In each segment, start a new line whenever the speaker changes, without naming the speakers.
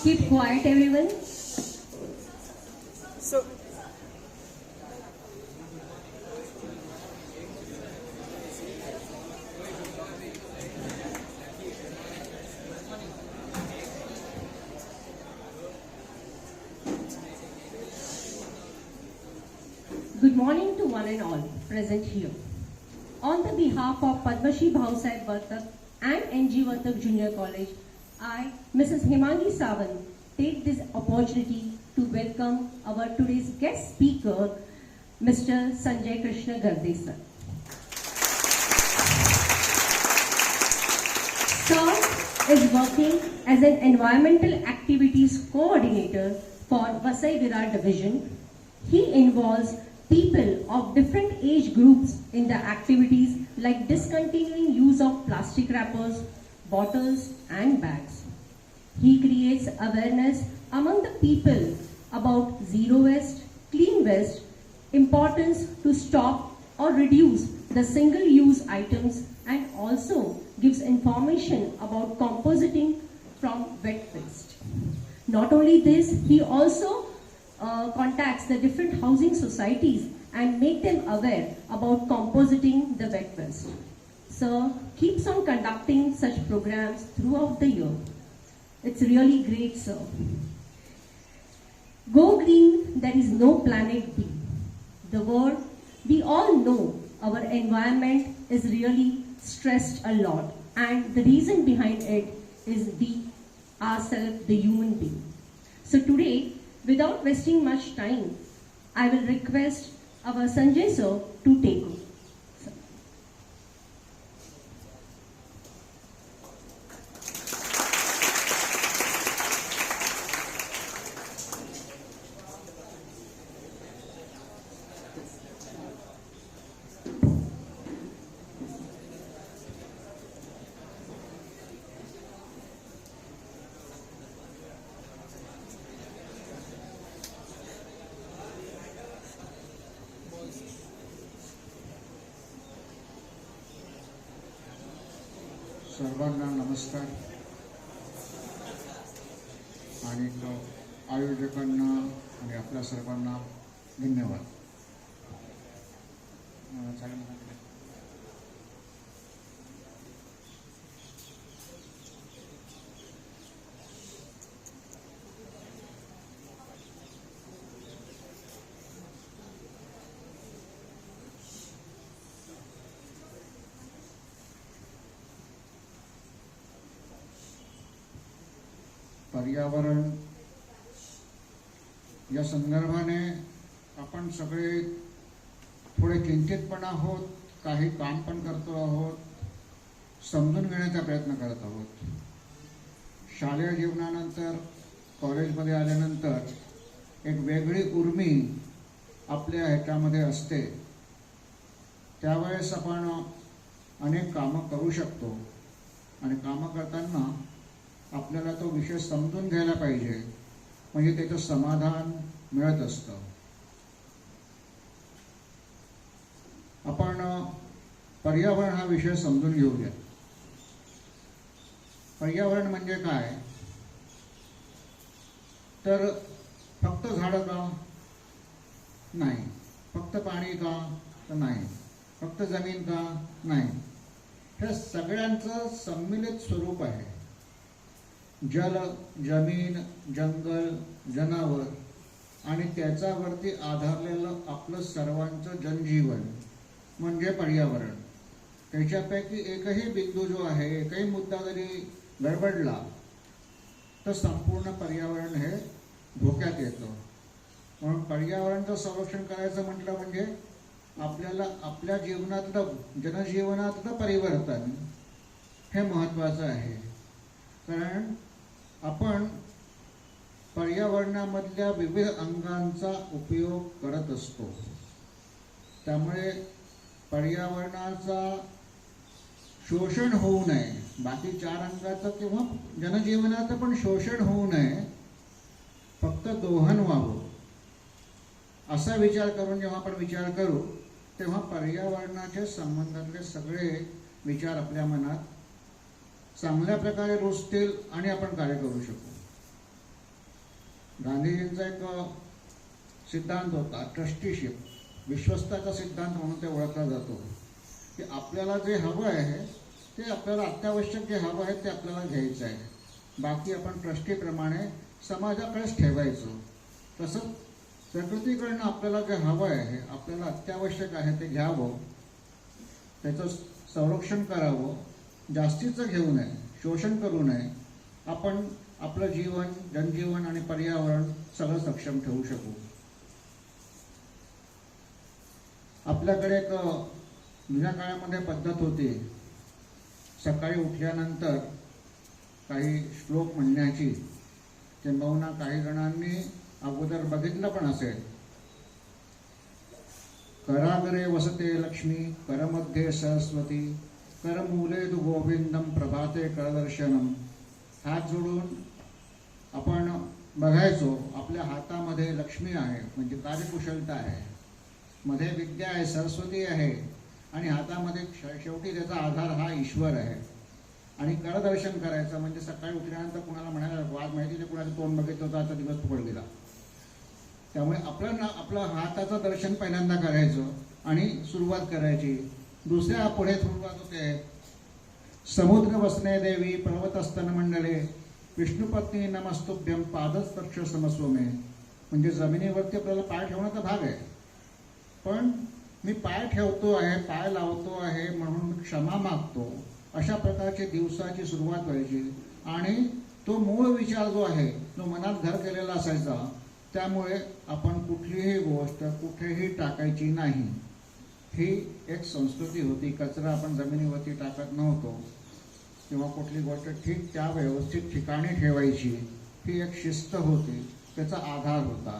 Keep quiet, everyone.
So,
Good morning to one and all present here. On the behalf of Padma Shri Bhausaheb Vartak and NG Vartak Junior College, I, Mrs. Himangi Sawant, take this opportunity to welcome our today's guest speaker, Mr. Sanjay Krishna Garde sir. Sir is working as an environmental activities coordinator for Vasai Virar division. He involves people of different age groups in the activities like discontinuing use of plastic wrappers, bottles and bags. He creates awareness among the people about zero waste, clean waste, importance to stop or reduce the single-use items, and also gives information about compositing from wet waste. Not only this, he also contacts the different housing societies and make them aware about compositing the wet waste. So keeps on conducting such programs throughout the year. It's really great, sir. Go green, there is no planet B. The word, we all know our environment is really stressed a lot, and the reason behind it is we ourselves, the human being. So today, without wasting much time, I will request our Sanjay sir to take over.
सर्वांना नमस्कार आणि आयोजकांना आणि आपल्या सर्वांना धन्यवाद. पर्यावरण या संदर्भाने आपण सगळे थोडे चिंतित पण आहोत, काही काम पण करतो आहोत, समजून घेण्याचा प्रयत्न करत आहोत. शालेय जीवनानंतर कॉलेजमध्ये आल्यानंतर एक वेगळी उर्मी आपल्या ह्याच्यामध्ये असते. त्यावेळेस आपण अनेक कामं करू शकतो आणि कामं करताना आपल्याला तो विषय समजून घ्यायला पाहिजे, म्हणजे त्याचं समाधान मिळत असतं. आपण पर्यावरण हा विषय समजून घेऊया. पर्यावरण म्हणजे काय, तर फक्त झाडं का नाही, फक्त पाणी का तर नाही, फक्त जमीन का नाही, हे सगळ्यांचं सम्मिलित स्वरूप आहे. जल, जमीन, जंगल, जनावर आणि त्याच्यावरती आधारलेलं आपलं सर्वांचं जनजीवन म्हणजे पर्यावरण. त्याच्यापैकी एकही बिंदू जो आहे, एकही मुद्दा जरी गडबडला तर संपूर्ण पर्यावरण हे धोक्यात येतं. म्हणून पर्यावरणाचं संरक्षण करायचं म्हटलं म्हणजे आपल्याला आपल्या जीवनातलं, जनजीवनातलं परिवर्तन हे महत्त्वाचं आहे. कारण आपण पर्यावरणामधल्या विविध अंगांचा उपयोग करत असतो. त्यामुळे पर्यावरणाचा शोषण होऊ नये, बाकी चार अंगाचं किंवा जनजीवनाचं पण शोषण होऊ नये, फक्त दोहन व्हावं असा विचार करून जेव्हा आपण विचार करू तेव्हा पर्यावरणाच्या संबंधातले सगळे विचार आपल्या मनात चांगल्या प्रकारे रुजतील आणि आपण कार्य करू शकू. गांधीजींचा एक सिद्धांत होता ट्रस्टीशिप, विश्वस्ताचा सिद्धांत म्हणून ते ओळखला जातो, की आपल्याला जे हवं आहे ते आपल्याला अत्यावश्यक जे हवं आहे ते आपल्याला घ्यायचं आहे, बाकी आपण ट्रस्टीप्रमाणे समाजाकडेच ठेवायचं. तसंच प्रकृतीकडनं आपल्याला जे हवं आहे, आपल्याला अत्यावश्यक आहे ते घ्यावं, त्याचं संरक्षण करावं, जास्तीचं घेऊ नये, शोषण करू नये. आपण आपलं जीवन, जनजीवन आणि पर्यावरण सगळं सक्षम ठेवू शकू. आपल्याकडे एक जुन्या काळामध्ये पद्धत होती, सकाळी उठल्यानंतर काही श्लोक म्हणण्याची. किंबहुना काही जणांनी अगोदर बघितलं पण असेल, कराग्रे वसते लक्ष्मी, करमध्ये सरस्वती, करमूले तु गोविंदम, प्रभाते करदर्शनम. हात जोडून आपण बघायचो, आपल्या हातामध्ये लक्ष्मी आहे म्हणजे कार्यकुशलता आहे, मध्ये विद्या आहे, सरस्वती आहे, आणि हातामध्ये शेवटी त्याचा आधार हा ईश्वर आहे. आणि करदर्शन करायचं म्हणजे सकाळी उठल्यानंतर कुणाला म्हणायला वाद माहिती नाही, कुणाचं तोंड बघितलं होतं आता दिवस फुकट गेला. त्यामुळे आपलं हाताचं दर्शन पहिल्यांदा करायचं आणि सुरुवात करायची. दुसऱ्या पुढे सुरुवात होते, समुद्र वसने देवी, पर्वतस्तन मंडले, विष्णुपत्नी नमस्तुभ्यम, पादस्पर्श समस्वमे. म्हणजे जमिनीवरती आपल्याला पाय ठेवण्याचा भाग आहे, पण मी पाय ठेवतो आहे, पाय लावतो आहे म्हणून मी क्षमा मागतो, अशा प्रकारची दिवसाची सुरुवात व्हायची. आणि तो मूळ विचार जो आहे तो मनात घर केलेला असायचा, त्यामुळे आपण कुठलीही गोष्ट कुठेही टाकायची नाही. ही एक संस्कृती होती. कचरा आपण जमिनीवरती टाकत नव्हतो किंवा कुठली गोष्ट ठीक त्या व्यवस्थित ठिकाणी ठेवायची, ही एक शिस्त होती, त्याचा आधार होता.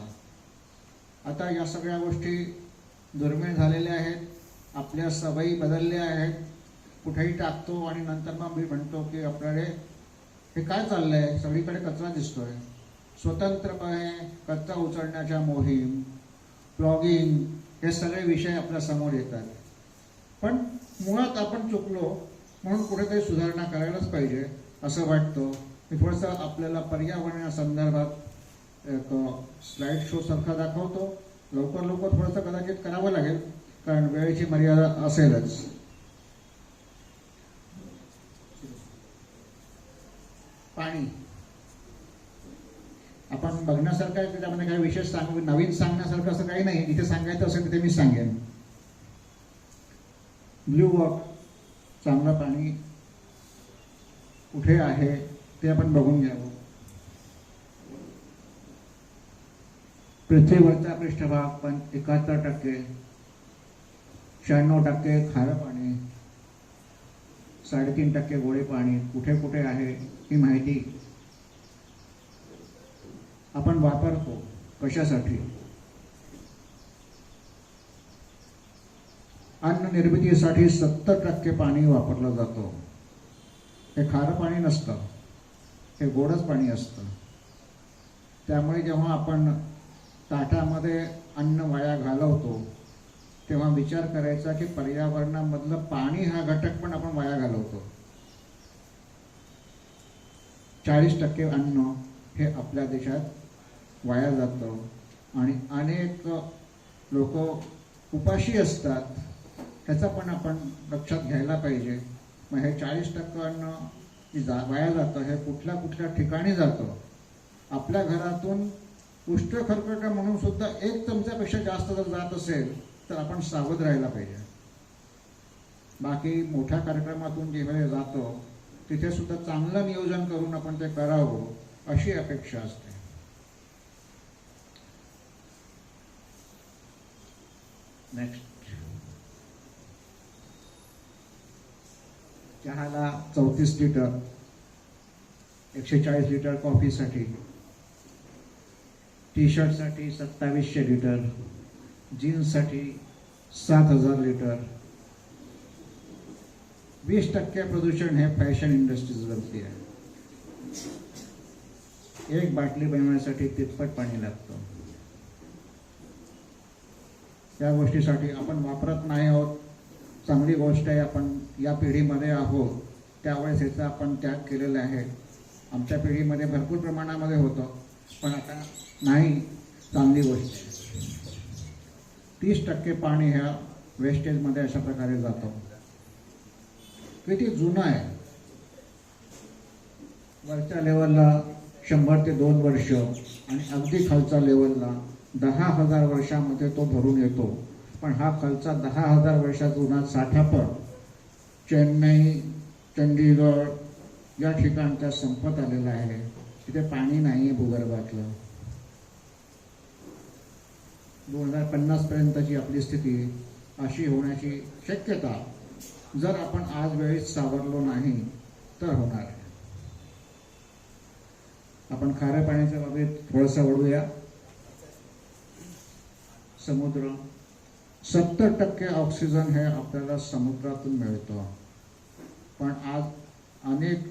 आता या सगळ्या गोष्टी दुर्मिळ झालेल्या आहेत, आपल्या सवयी बदलल्या आहेत. कुठेही टाकतो आणि नंतर मग मी म्हणतो की आपल्याकडे हे काय चाललंय, सगळीकडे कचरा दिसतोय. स्वतंत्रपणे कचरा उचलण्याच्या मोहीम, प्लॉगिंग, हे सगळे विषय आपल्या समोर येतात. पण मुळात आपण चुकलो म्हणून कुठेतरी सुधारणा करायलाच पाहिजे असं वाटतं. मी थोडंसं आपल्याला पर्यावरणासंदर्भात एक स्लाईड शो सारखा दाखवतो. लवकर थोडंसं कदाचित करावं लागेल, कारण वेळेची मर्यादा असेलच. पाणी आपण बघण्यासारखं आहे, त्याच्यामध्ये काही विशेष नवीन सांगण्यासारखं असं काही नाही. जिथे सांगायचं असेल तिथे मी सांगेन. ब्ल्यू वॉटर, चांगलं पाणी कुठे आहे ते आपण बघून घ्यावं. पृथ्वीवरचा पृष्ठभाग पण 71%, 96% खारं पाणी, 3.5% गोडे पाणी. कुठे कुठे आहे ही माहिती आपण वापरतो. कशासाठी? अन्न निर्मितीसाठी 70% पाणी वापरलं जातं. हे खारं पाणी नसतं, हे गोडच पाणी असतं. त्यामुळे जेव्हा आपण ताटामध्ये अन्न वाया घालवतो तेव्हा विचार करायचा की पर्यावरणामधलं पाणी हा घटक पण आपण वाया घालवतो. 40% अन्न हे आपल्या देशात वाया जातं आणि अनेक लोक उपाशी असतात. त्याचा पण आपण लक्षात घ्यायला पाहिजे. मग हे 40% अन्न वाया जातं, हे कुठल्या कुठल्या ठिकाणी जातं. आपल्या घरातून उष्टखर्कट म्हणून सुद्धा 1 चमच्यापेक्षा जास्त जर जात असेल तर आपण सावध राहायला पाहिजे. बाकी मोठ्या कार्यक्रमातून जेव्हा जातो तिथे सुद्धा चांगलं नियोजन करून आपण ते करावं अशी अपेक्षा असते. नेक्स्ट, चहाला 34 लिटर, 140 लिटर कॉफीसाठी, टी शर्टसाठी 2700 लिटर, जीन्ससाठी 7000 लिटर. 20% प्रदूषण हे फॅशन इंडस्ट्रीजवरती आहे. एक बाटली बनवण्यासाठी तिप्पट पाणी लागतं. त्या गोष्टीसाठी आपण वापरत नाही आहोत. चांगली गोष्ट आहे, आपण या पिढीमध्ये आहोत त्यावेळेस याचा आपण त्याग केलेला आहे. आमच्या पिढीमध्ये भरपूर प्रमाणामध्ये होतं, पण आता नाही, चांगली गोष्ट आहे. 30% पाणी ह्या वेस्टेजमध्ये अशा प्रकारे जातं. किती जुनं आहे. वरच्या लेवलला 100 ते 2 वर्ष आणि अगदी खालच्या लेवलला 10,000 वर्षामध्ये तो भरून येतो. पण हा खालचा 10,000 वर्षा जुना साठा पण चेन्नई, चंडीगड या ठिकाणचा संपत आलेला आहे. तिथे पाणी नाही आहे भूगर्भातलं. 2050 पर्यंतची आपली स्थिती अशी होण्याची शक्यता जर आपण आज वेळेत सावरलो नाही तर होणार आहे. आपण खाऱ्या पाण्याच्या बाबतीत थोडंसं वळूया. समुद्र 70% ऑक्सिजन हे आपल्याला समुद्रातून मिळतं. पण आज अनेक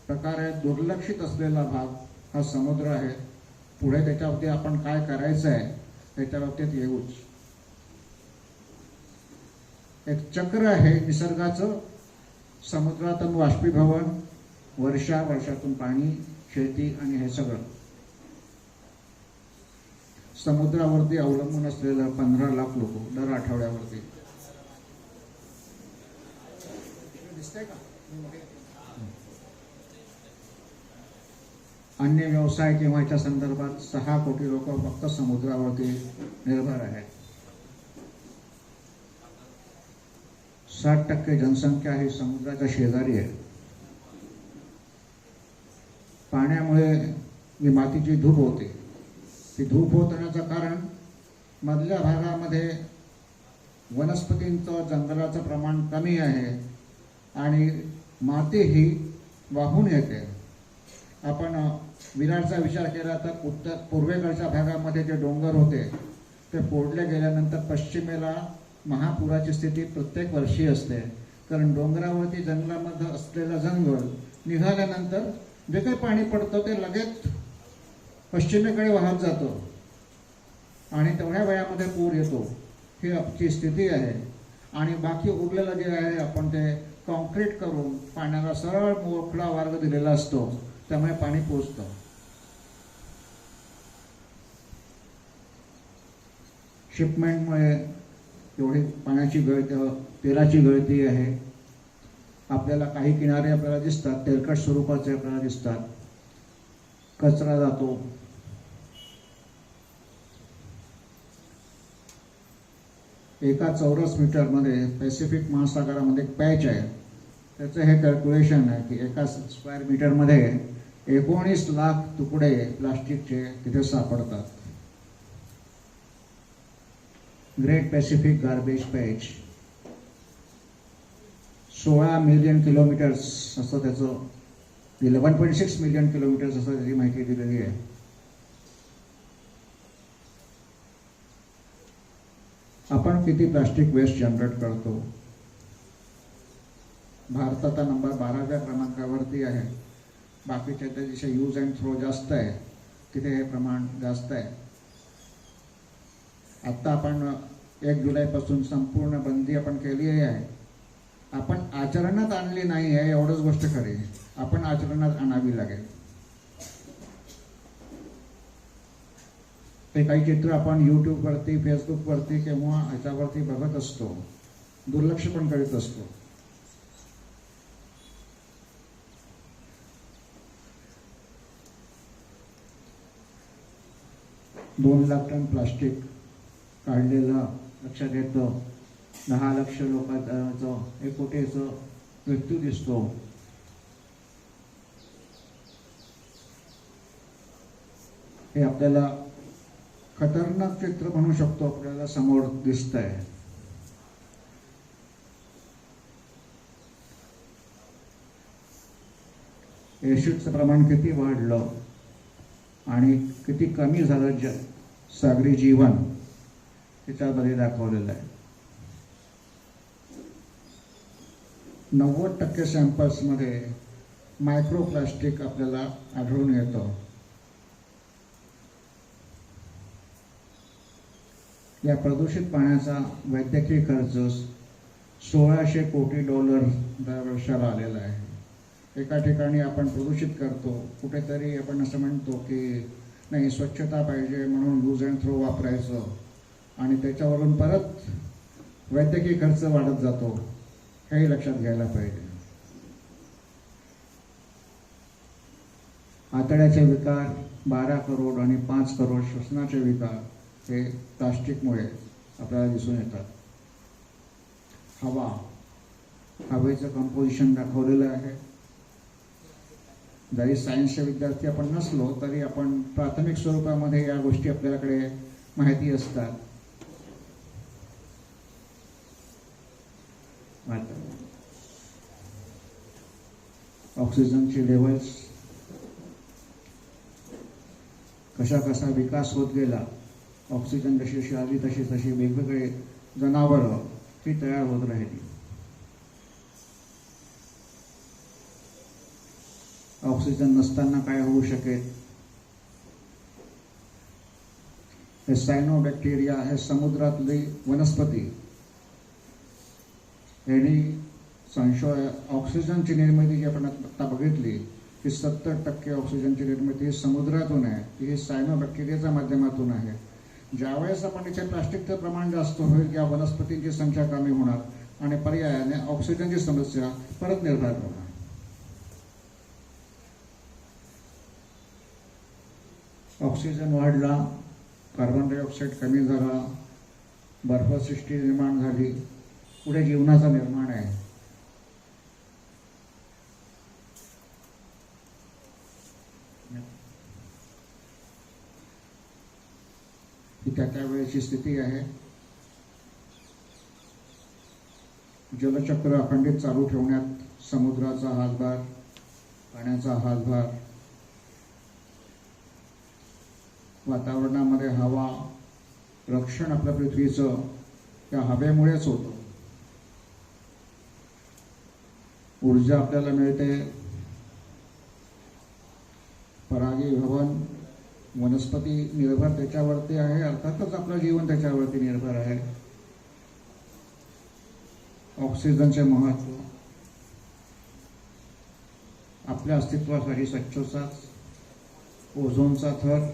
प्रकारे दुर्लक्षित असलेला भाग हा समुद्र आहे. पुढे त्याच्यावरती आपण काय करायचं आहे त्याच्या बाबतीत येऊच. एक चक्र आहे निसर्गाचं. समुद्रातून बाष्पीभवन, वर्षातून पाणी, शेती आणि हे सगळं. समुद्रावरती अवलंबून असलेलं 15 लाख लोक दर आठवड्यावरती. दिसतंय का? अन्य व्यवसाय किंवा याच्या संदर्भात 6 कोटी लोक फक्त समुद्रावरती निर्भर आहेत. 60% जनसंख्या ही समुद्राच्या शेजारी आहे. पाण्यामुळे जी मातीची धूप होते, ती धूप होण्याचं कारण मधल्या भागामध्ये वनस्पतींचं, जंगलाचं प्रमाण कमी आहे आणि माती ही वाहून येते. आपण विरारचा विचार केला तर पूर्वेकडच्या भागामध्ये जे डोंगर होते ते फोडले गेल्यानंतर पश्चिमेला महापुराची स्थिती प्रत्येक वर्षी असते. कारण डोंगरावरती जंगलामध्ये असलेलं जंगल निघाल्यानंतर जे काही पाणी पडतं ते लगेच पश्चिमेकडे वाहत जातं आणि तेवढ्या वेळामध्ये पूर येतो. ही आमची स्थिती आहे. आणि बाकी उरलेलं जे आहे आपण ते कॉन्क्रीट करून पाण्याला सरळ मोकळा मार्ग दिलेला असतो, त्यामुळे पाणी पोचतं. शिपमेंटमुळे एवढी पाण्याची गळती, तेलाची गळती आहे. आपल्याला काही किनारे आपल्याला दिसतात, तेलकट स्वरूपाचे आपल्याला दिसतात. कचरा जातो. एका चौरस मीटरमध्ये पॅसिफिक महासागरामध्ये एक पॅच आहे. त्याचं हे कॅल्क्युलेशन आहे की एका स्क्वेअर मीटरमध्ये 19 लाख तुकडे प्लास्टिकचे तिथे सापडतात. Great Pacific garbage patch 16 million kilometres असं त्याचं, 11.6 मिलियन किलोमीटर्स असं त्याची माहिती दिलेली आहे. आपण किती प्लास्टिक वेस्ट जनरेट करतो? भारताचा नंबर 12व्या क्रमांकावरती आहे. बाकीच्या जिथे यूज अँड थ्रो जास्त आहे तिथे हे प्रमाण जास्त आहे. आत्ता आपण 1 जुलैपासून संपूर्ण बंदी आपण केली आहे. आपण आचरणात आणली नाही आहे एवढंच गोष्ट खरी, आपण आचरणात आणावी लागेल. ते काही चित्र आपण यूट्यूबवरती, फेसबुकवरती किंवा ह्याच्यावरती बघत असतो, दुर्लक्ष पण करीत असतो. दोन लाख टन प्लास्टिक काढलेलं लक्षात येतं. 10 लाख लोकांचं 1 कोटीचं मृत्यू दिसतो. हे आपल्याला खतरनाक चित्र म्हणू शकतो, आपल्याला समोर दिसतंय. एसिडचं प्रमाण किती वाढलं आणि किती कमी झालं सागरी जीवन, त्याच्यामध्ये दाखवलेलं आहे. 90% सॅम्पल्समध्ये मायक्रोप्लास्टिक आपल्याला आढळून येतं. या प्रदूषित पाण्याचा वैद्यकीय खर्च $1600 कोटी दरवर्षाला आलेला आहे. एका ठिकाणी आपण प्रदूषित करतो, कुठेतरी आपण असं म्हणतो की नाही स्वच्छता पाहिजे म्हणून यूज अँड थ्रो वापरायचं आणि त्याच्यावरून परत वैद्यकीय खर्च वाढत जातो, हेही लक्षात घ्यायला पाहिजे. आतड्याचे विकार 12 करोड आणि 5 करोड श्वसनाचे विकार हे प्लास्टिकमुळे आपल्याला दिसून येतात. हवेचं कंपोजिशन दाखवलेलं आहे. जरी सायन्सचे विद्यार्थी आपण नसलो तरी आपण प्राथमिक स्वरूपामध्ये या गोष्टी आपल्याकडे माहिती असतात. ऑक्सिजनची लेवल्स कसा विकास होत गेला, ऑक्सिजन जशी जशी आली तशी तशी वेगवेगळे जनावरं ही तयार होत राहिली. ऑक्सिजन नसताना काय होऊ शकेल? हे सायनोबॅक्टेरिया, हे समुद्रातली वनस्पती यांनी ऑक्सिजनची निर्मिती जी आपण आता बघितली की 70% ऑक्सिजनची निर्मिती समुद्रातून आहे, ती ही सायनोबॅक्टेरियाच्या माध्यमातून आहे. ज्यावेळेस आपण इथे प्लास्टिकचं प्रमाण जास्त होईल, या वनस्पतींची संख्या कमी होणार आणि पर्यायाने ऑक्सिजनची समस्या परत निर्माण होणार. ऑक्सिजन वाढला, कार्बन डायऑक्साईड कमी झाला, बर्फसृष्टी निर्माण झाली, पुढे जीवनाचा निर्माण आहे. ही त्यावेळेची स्थिती आहे. जलचक्र अखंडित चालू ठेवण्यात समुद्राचा हातभार, पाण्याचा हातभार, वातावरणामध्ये हवा रक्षण आपल्या पृथ्वीचं त्या हवेमुळेच होतं. ऊर्जा आपल्याला मिळते, परागीभवन वनस्पती निर्भर त्याच्यावरती आहे, अर्थातच आपलं जीवन त्याच्यावरती निर्भर आहे. ऑक्सिजनचे महत्त्व आपल्या अस्तित्वासाठी स्वच्छताच, ओझोनचा थर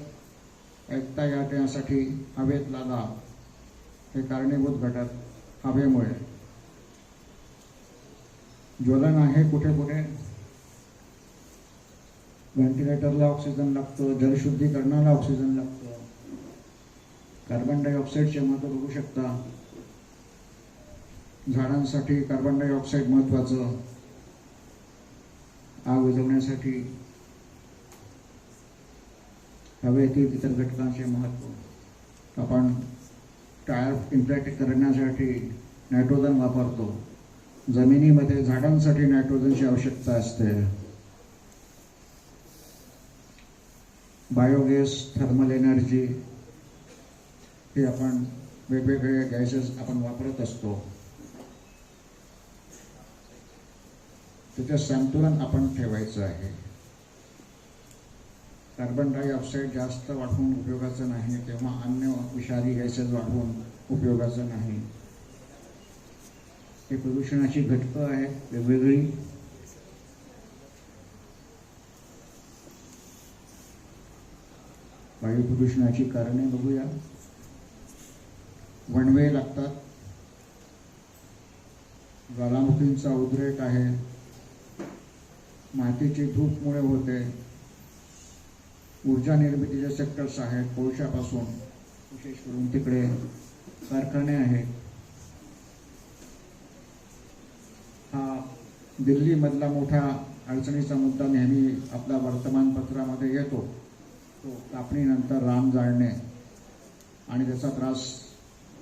ऐकता यासाठी हवेतला दाब हे कारणीभूत घटक हवेमुळे. ज्वलन आहे कुठे कुठे, व्हेंटिलेटरला ऑक्सिजन लागतं, जलशुद्धीकरणाला ऑक्सिजन लागतं. कार्बन डायऑक्साईडचे महत्त्व बघू शकता. झाडांसाठी कार्बन डायऑक्साईड महत्त्वाचं, आग विझवण्यासाठी हवेतील इतर घटकांचे महत्त्व. आपण टायर इम्प्लॅट करण्यासाठी नायट्रोजन वापरतो, जमिनीमध्ये झाडांसाठी नायट्रोजनची आवश्यकता असते. बायोगॅस, थर्मल एनर्जी हे आपण वेगवेगळे गॅसेस आपण वापरत असतो. त्याचं संतुलन आपण ठेवायचं आहे. कार्बन डायऑक्साईड जास्त वाढवून उपयोगाचं नाही किंवा अन्य विषारी गॅसेस वाढवून उपयोगाचं नाही. हे प्रदूषणाची घटकं आहेत वेगवेगळी. वायू प्रदूषणाची कारणे बघूया. वणवे लागतात, ज्वालामुखींचा उद्रेक आहे, मातीची धूपमुळे होते, ऊर्जा निर्मितीचे सेक्टर्स आहेत, कोळशापासून विशेष करून तिकडे कारखाने आहेत. हा दिल्लीमधला मोठा अडचणीचा मुद्दा नेहमी आपल्या वर्तमानपत्रामध्ये येतो. तो कापणीनंतर रान जाळणे आणि त्याचा त्रास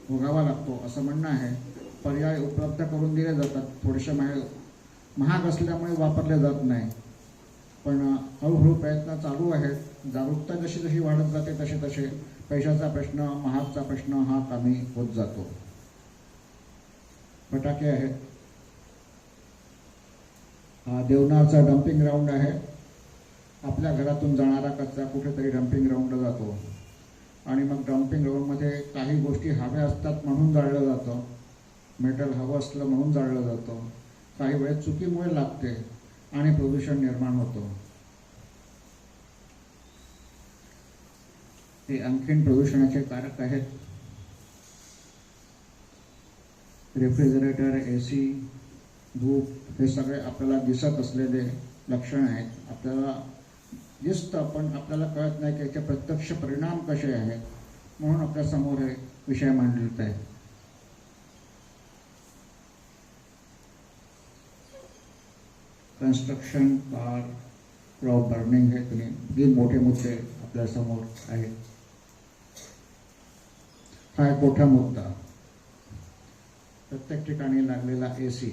भोगावा लागतो असं म्हणणं आहे. पर्याय उपलब्ध करून दिले जातात, थोडेसे महाग असल्यामुळे वापरले जात नाही, पण हळूहळू प्रयत्न चालू आहेत. जागरूकता जशी जशी वाढत जाते तसे तसे पैशाचा प्रश्न, महागचा प्रश्न हा कमी होत जातो. फटाके आहेत, हा देवनारचा डम्पिंग ग्राउंड आहे. आपल्या घरातून जाणारा कचरा कुठेतरी डम्पिंग ग्राउंडला जातो आणि मग डम्पिंग ग्राउंडमध्ये काही गोष्टी हव्या असतात म्हणून जाळलं जातं, मेटल हवं असलं म्हणून जाळलं जातं, काही वेळेस चुकीमुळे लागते आणि प्रदूषण निर्माण होतं. हे आणखीन प्रदूषणाचे कारक आहेत. रेफ्रिजरेटर, AC, धूप हे सगळे आपल्याला दिसत असलेले लक्षण आहेत. आपल्याला दिसतं पण आपल्याला कळत नाही की याचे प्रत्यक्ष परिणाम कसे आहेत, म्हणून आपल्यासमोर हे विषय मांडलेला आहे. कन्स्ट्रक्शन, कार, क्रॉप बर्निंग हे तीन मोठे मुद्दे आपल्यासमोर आहेत. हा एक मोठा मुद्दा. प्रत्येक ठिकाणी लागलेला AC,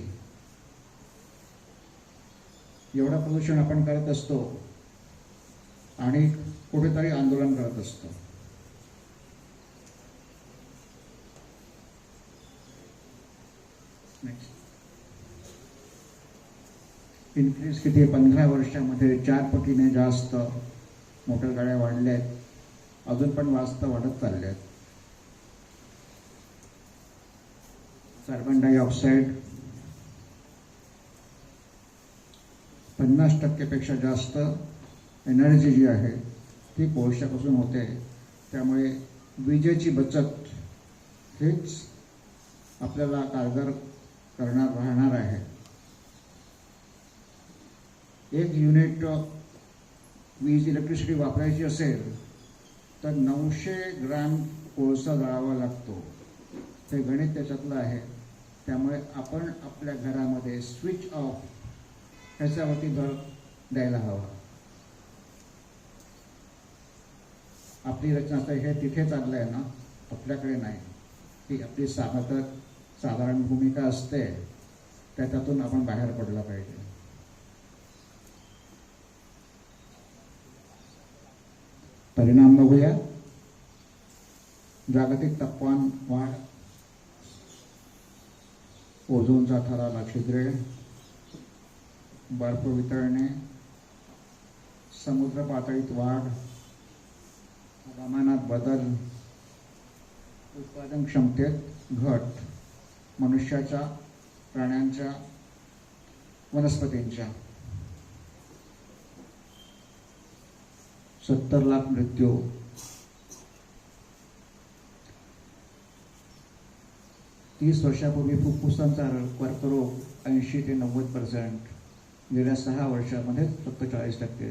एवढं प्रदूषण आपण करत असतो आणि कुठेतरी आंदोलन करत असतो. इन्क्रीज किती 15 वर्षामध्ये 4 पटीने जास्त मोटर गाड्या वाढल्या आहेत. अजून पण वाढत चालल्या आहेत. कार्बन डायऑक्साईड 50% पेक्षा जास्त एनर्जी जी आहे ती कोळशापासून होते. त्यामुळे विजेची बचत हेच आपल्याला कारगर राहणार आहे. 1 युनिट वीज इलेक्ट्रिसिटी वापरायची असेल तर 900 ग्रॅम कोळसा जाळावा लागतो. ते गणित त्याच्यातलं आहे. त्यामुळे आपण आपल्या घरामध्ये स्विच ऑफ ह्याच्यावरती भर द्यायला हवा. आपली रचना हे तिथे चाललं आहे ना, आपल्याकडे नाही. ही आपली साधारण भूमिका असते, त्याच्यातून आपण बाहेर पडला पाहिजे. परिणाम बघूया. जागतिक तापमान वाढ, ओझोनचा थराला छिद्रे, बर्फ वितळणे, समुद्र पातळीत वाढ, हवामानात बदल, उत्पादन क्षमतेत घट, मनुष्याच्या, प्राण्यांच्या, वनस्पतींच्या. 70 लाख मृत्यू. तीस वर्षापूर्वी फुफ्फुसांचा कर्करोग 80 ते 90%, गेल्या 6 वर्षामध्ये फक्त 40%.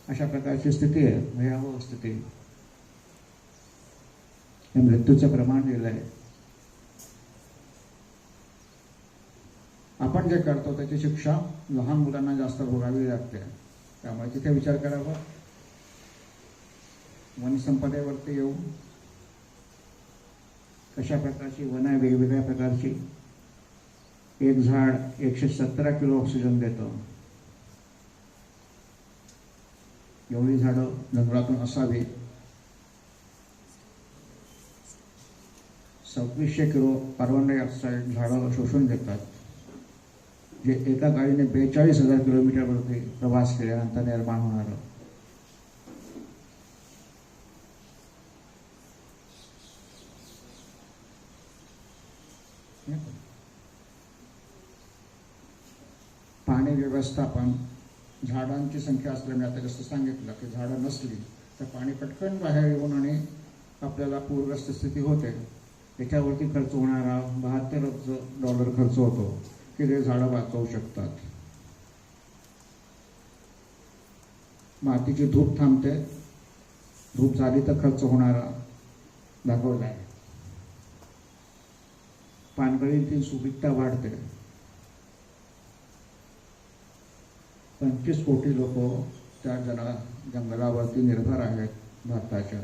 अशा प्रकारची स्थिती आहे, भयावह स्थिती. हे मृत्यूचं प्रमाण दिलं आहे. आपण जे करतो त्याची शिक्षा लहान मुलांना जास्त भोगावी लागते. त्यामुळे तिथे विचार करावा. वनसंपदेवरती येऊन कशा प्रकारची वन आहे, वेगवेगळ्या प्रकारची. एक झाड 117 किलो ऑक्सिजन देतं. एवढी झाडं जंगलातून असावी. 2600 किलो कार्बन डायऑक्साईड झाडं शोषून घेतात, जे एका गाडीने 42,000 किलोमीटरवरती प्रवास केल्यानंतर निर्माण होणारं. पाणी व्यवस्थापन, झाडांची संख्या असल्यामुळे आता जसं सांगितलं की झाडं नसली तर पाणी पटकन बाहेर येऊन आणि आपल्याला पूरग्रस्त स्थिती होते. त्याच्यावरती खर्च होणारा $72 खर्च होतो की ते झाडं वाचवू शकतात. मातीची धूप थांबते. धूप झाली तर खर्च होणारा दाखवला आहे. पानगळीतील सुपीकता वाढते. 25 कोटी लोक त्या जंगलावरती निर्भर आहेत भारताच्या.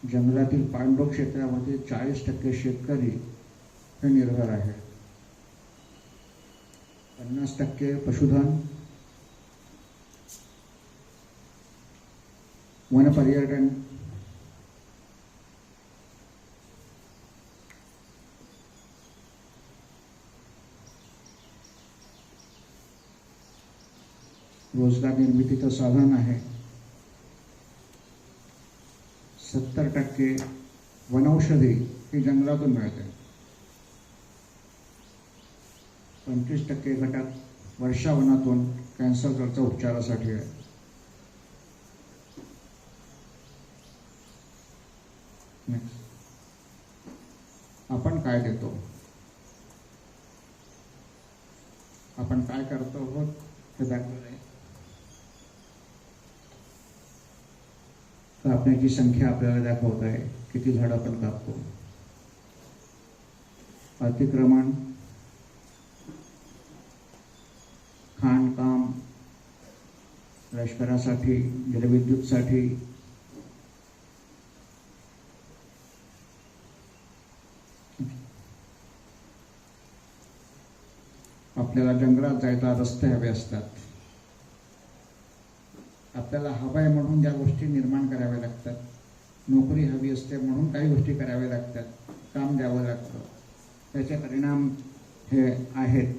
जंगलातील पाणलोट क्षेत्रामध्ये 40% शेतकरी हे निर्भर आहेत. 50% पशुधन, वनपर्यटन, रोजगार निर्मितीचं साधन आहे. 70% वनौषधी ही जंगलातून मिळते. 25% घटक वर्षावनातून कॅन्सरच्या उपचारासाठी आहे. Next. आपण काय देतो, आपण काय करतो आहोत हे दाखवलं आहे. कापण्याची संख्या आपल्याला दाखवत आहे, किती झाडं आपण कापतो. अतिक्रमण, खाणकाम, लष्करासाठी, जलविद्युतसाठी, आपल्याला जंगलात जायला रस्ते हवे असतात. आपल्याला हवं आहे म्हणून ज्या गोष्टी निर्माण कराव्या लागतात. नोकरी हवी असते म्हणून काही गोष्टी कराव्या लागतात, काम द्यावं लागतं. त्याचे परिणाम हे आहेत.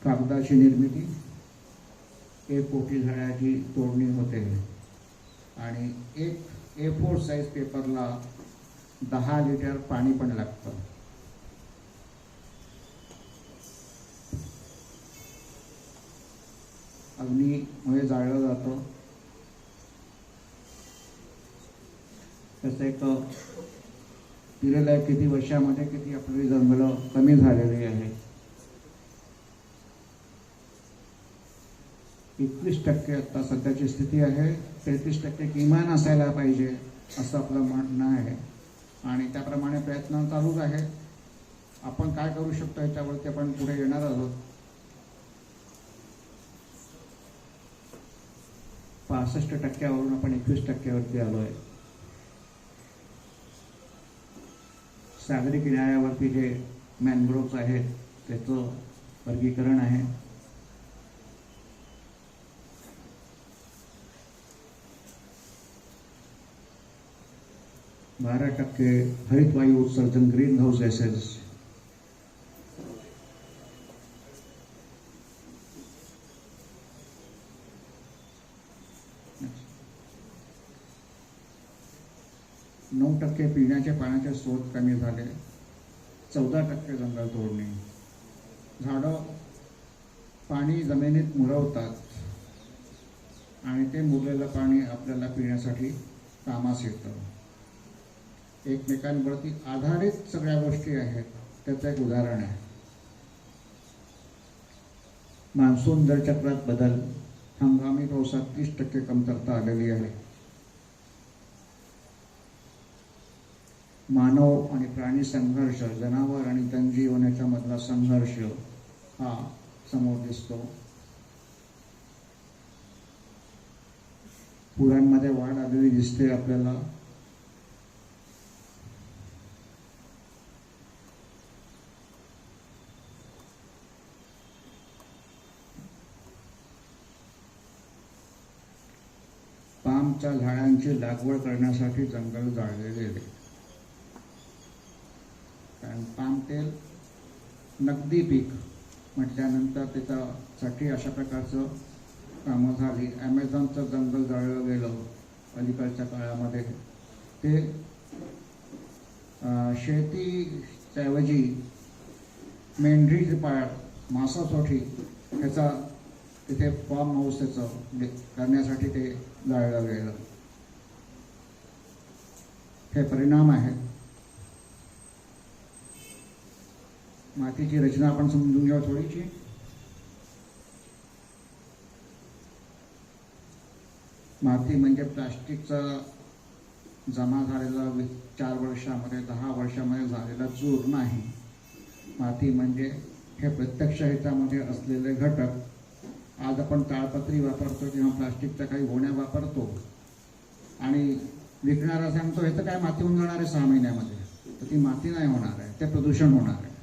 कागदाची निर्मिती, 1 कोटी झाडाची तोडणी होते आणि एक A4 साईज पेपरला 10 लिटर पाणी पण लागतं. अग्नीमुळे जाळलं जातं. त्याचं एक दिलेलं आहे किती वर्षामध्ये किती आपली जंगलं कमी झालेली आहे. 21% आता सध्याची स्थिती आहे. 33% किमान असायला पाहिजे असं आपलं म्हणणं आहे आणि त्याप्रमाणे प्रयत्न चालूच आहे. आपण काय करू शकतो याच्यावरती आपण पुढे येणार आहोत. 65% आपण 21% आलो आहे. सागरी किनाऱ्यावरती जे मॅनग्रोव्स आहेत त्याचं वर्गीकरण आहे. बारा 12% हरितवायू उत्सर्जन, ग्रीन हाऊस गॅसेस. नऊ 9% पिण्याच्या पाण्याचे स्रोत कमी झाले. 14% जंगल तोडणी. झाडं पाणी जमिनीत मुरवतात आणि ते मुरलेलं पाणी आपल्याला पिण्यासाठी कामास येतं. एकमेकांवरती आधारित सगळ्या गोष्टी आहेत. त्याचं एक उदाहरण आहे. मान्सून जलचक्रात बदल, हंगामी पावसात 30% कमतरता आलेली आहे. मानव आणि प्राणी संघर्ष, जनावर आणि जनजीवन याच्यामधला संघर्ष हा समोर दिसतो. पुरांमध्ये वाढ आलेली दिसते आपल्याला. पामच्या झाडांची लागवड करण्यासाठी जंगल जाळले गेले. कारण पाम तेल नगदी पीक म्हटल्यानंतर त्याच्यासाठी अशा प्रकारचं कामं झाली. ॲमेझॉनचं जंगल जाळलं गेलं अलीकडच्या काळामध्ये. ते शेतीच्याऐवजी मेंढरी पाळ, मासासाठी ह्याचा तिथे फार्म हाऊस त्याचं करण्यासाठी ते जाळलं गेलं. हे परिणाम आहेत. मातीची रचना आपण समजून घ्या थोडीशी. माती म्हणजे प्लास्टिकचा जमा झालेला 4 वर्षामध्ये 10 वर्षामध्ये झालेला चूर नाही. माती म्हणजे हे प्रत्यक्ष ह्याच्यामध्ये असलेले घटक. आज आपण ताडपत्री वापरतो किंवा प्लास्टिकच्या काही गोण्या वापरतो आणि विकणारा सांगतो हे तर काय माती होऊन जाणार आहे 6 महिन्यामध्ये. तर ती माती नाही होणार आहे, ते प्रदूषण होणार आहे.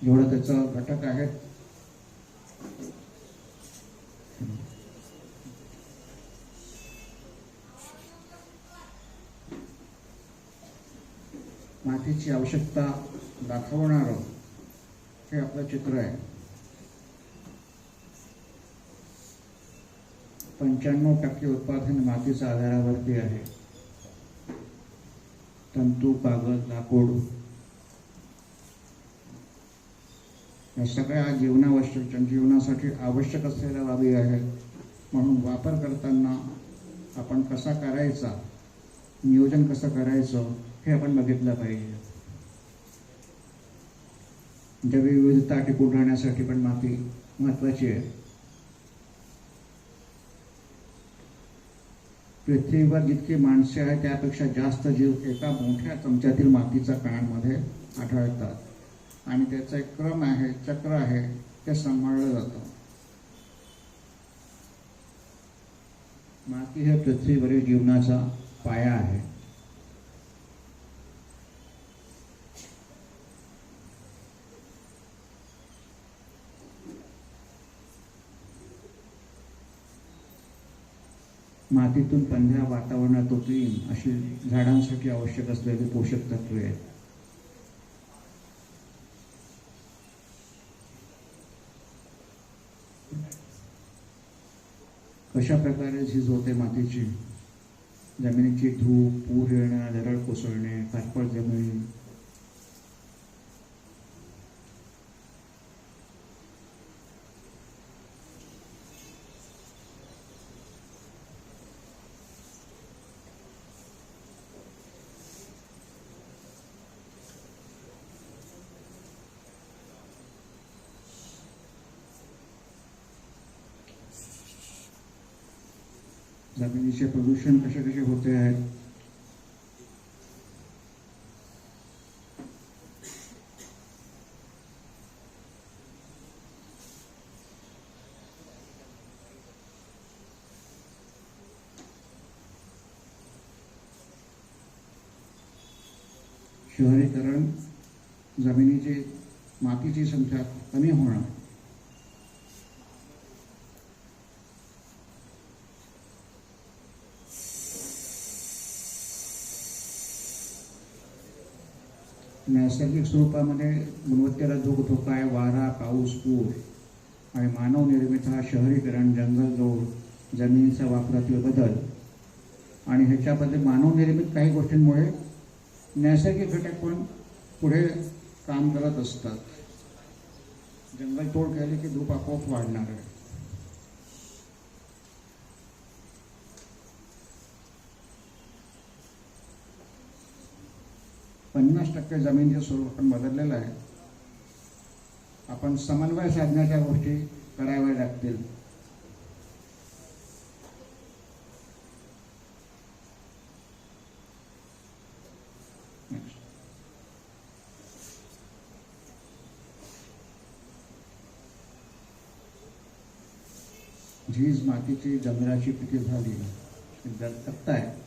एवढं त्याचं घटक आहेत. मातीची आवश्यकता दाखवणारं हे आपलं चित्र आहे. 95% उत्पादन मातीच्या आधारावरती आहे. तंतू, कागद, लाकूड या सगळ्या जीवनासाठी आवश्यक असलेल्या बाबी आहेत. म्हणून वापर करताना आपण कसा करायचा, नियोजन कसं करायचं हे आपण बघितलं पाहिजे. जैवविविधता टिकून राहण्यासाठी पण माती महत्त्वाची आहे. पृथ्वीवर जितकी माणसे आहेत त्यापेक्षा जास्त जीव एका मोठ्या चमच्यातील मातीच्या कणांमध्ये आढळतात आणि त्याचा एक क्रम आहे, चक्र आहे, ते सांभाळलं जातं. माती हे पृथ्वीवरील जीवनाचा पाया आहे. मातीतून 15 वातावरणात उतरीन अशी झाडांसाठी आवश्यक असलेली पोषक तत्वे आहेत. कशा प्रकारे झीज होते मातीची? जमिनीची धूप, पूर येणं, दरड कोसळणे, काटपट जमीन, जमिनीचे प्रदूषण कसे कसे होते आहेत? शहरीकरण, जमिनीची मातीची संख्या कमी होणं, नैसर्गिक स्वरूपामध्ये गुणवत्तेला धोका आहे. वारा, पाऊस, पूर आणि मानव निर्मित हा शहरीकरण, जंगलतोड, जमिनीच्या वापरातील बदल आणि ह्याच्यामध्ये मानव निर्मित काही गोष्टींमुळे नैसर्गिक घटक पण पुढे काम करत असतात. जंगलतोड केली की धूप आपोआप वाढणार आहे. पन्नास 50% जमिनीचं स्वरूप आपण बदललेलं आहे. आपण समन्वय साधण्याच्या गोष्टी कराव्या लागतील. झीज मातीची, जंगलाची पिके झाली, तक्ता आहे.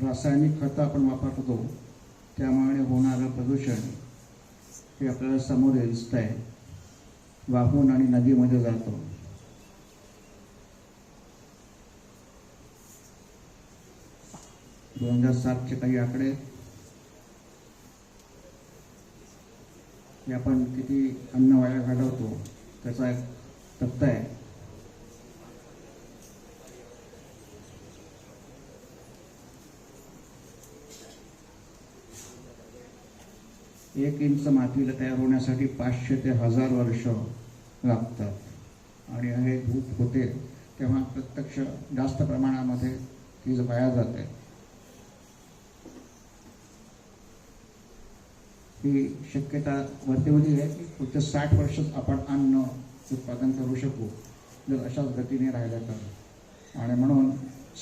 रासायनिक खतं आपण वापरतो त्यामुळे होणारं प्रदूषण हे आपल्याला समोर दिसत आहे. वाहून आणि नदीमध्ये जातो. - 2007चे काही आकडे हे आपण किती अन्न वाया घालवतो त्याचा एक तक्ता आहे. एक इंच मातीला तयार होण्यासाठी 500 ते 1000 वर्ष लागतात आणि हे धूप होते तेव्हा प्रत्यक्ष जास्त प्रमाणामध्ये वीज वाया जाते. ही शक्यता वर्तवली आहे की पुढच्या 60 वर्षात आपण अन्न उत्पादन करू शकू जर अशाच गतीने राहिल्या तर. आणि म्हणून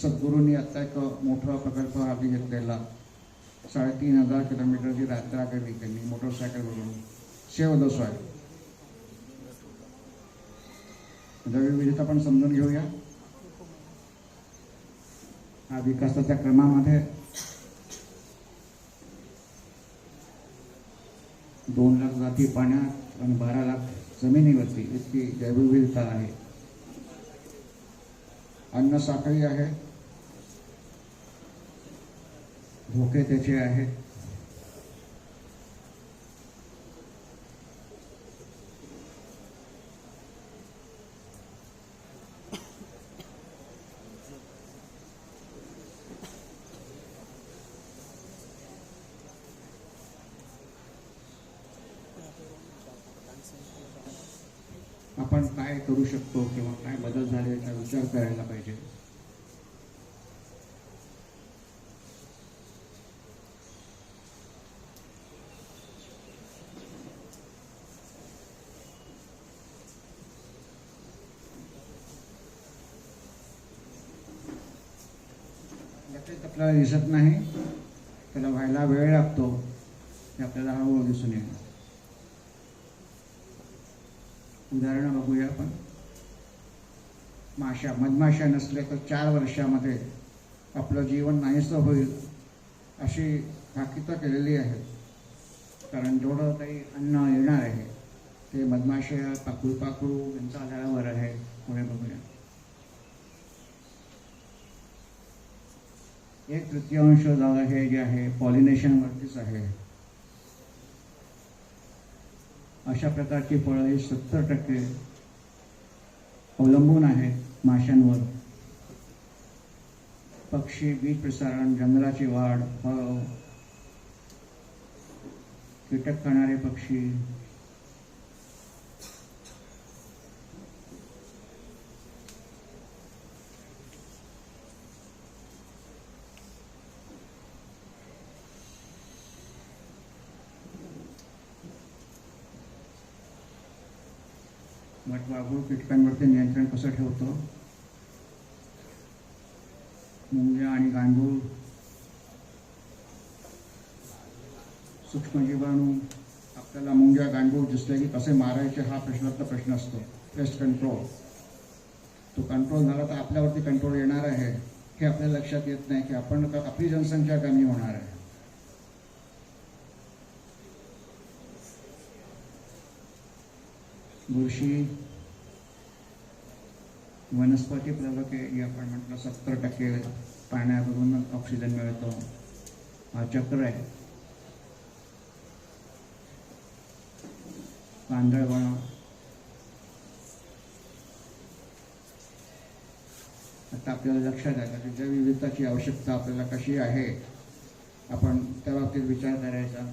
सद्गुरूंनी आता एक मोठा प्रकल्प हाती घेतलेला, 3500 किलोमीटरची यात्रा केली त्यांनी मोटरसायकलवरून, सेव्ह द सॉइल. जैवविविधता पण समजून घेऊया. हा विकासाच्या क्रमामध्ये 2 लाख जाती पाण्यात आणि 12 लाख जमिनीवरती इतकी जैवविविधता आहे. अन्न साखळी आहे, भोके त्याचे आहेत. आपण काय करू शकतो किंवा काय बदल झाले याचा विचार करायला पाहिजे. लगेच आपल्याला दिसत नाही, त्याला व्हायला वेळ लागतो, ते आपल्याला हळूहळू दिसून येईल. उदाहरण बघूया आपण. मधमाशा नसल्या तर 4 वर्षामध्ये आपलं जीवन नाहीसं होईल अशी भाकीतं केलेली आहे. कारण जेवढं काही अन्न येणार आहे ते मधमाशा पाखरू यांच्या आधारावर आहे. पुढे बघूया. 1/3 जागा हे जे आहे पॉलिनेशनवरतीच आहे. अशा प्रकारची फळं ही 70% अवलंबून आहेत माशांवर. पक्षी, बीज प्रसारण, जंगलाची वाढ, फळं, कीटक खाणारे पक्षी, वटवाघूळ कीटकांवरती नियंत्रण कसं ठेवतो. मुंग्या आणि गांडूळ, सूक्ष्मजीवाणू. आपल्याला मुंग्या गांडूळ दिसले की कसे मारायचे हा प्रश्न असतो. पेस्ट कंट्रोल, तो कंट्रोल झाला तर आपल्यावरती कंट्रोल येणार आहे हे आपल्या लक्षात येत नाही की आपली जनसंख्या कमी होणार आहे. बुरशी, वनस्पती प्लवके जे आपण म्हटलं 70% पाण्यावरून ऑक्सिजन मिळतो. हा चक्र आहे. कांदळवन, आता आपल्याला लक्षात आलं की जैवविविधताची आवश्यकता आपल्याला कशी आहे, आपण त्या बाबतीत विचार करायचा.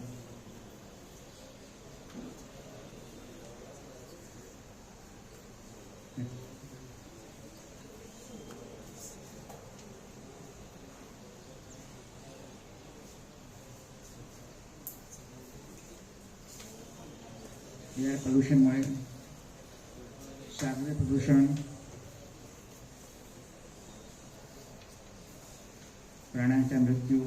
एअर पोल्युशनमुळे सागरी प्रदूषण, प्राण्यांचा मृत्यू,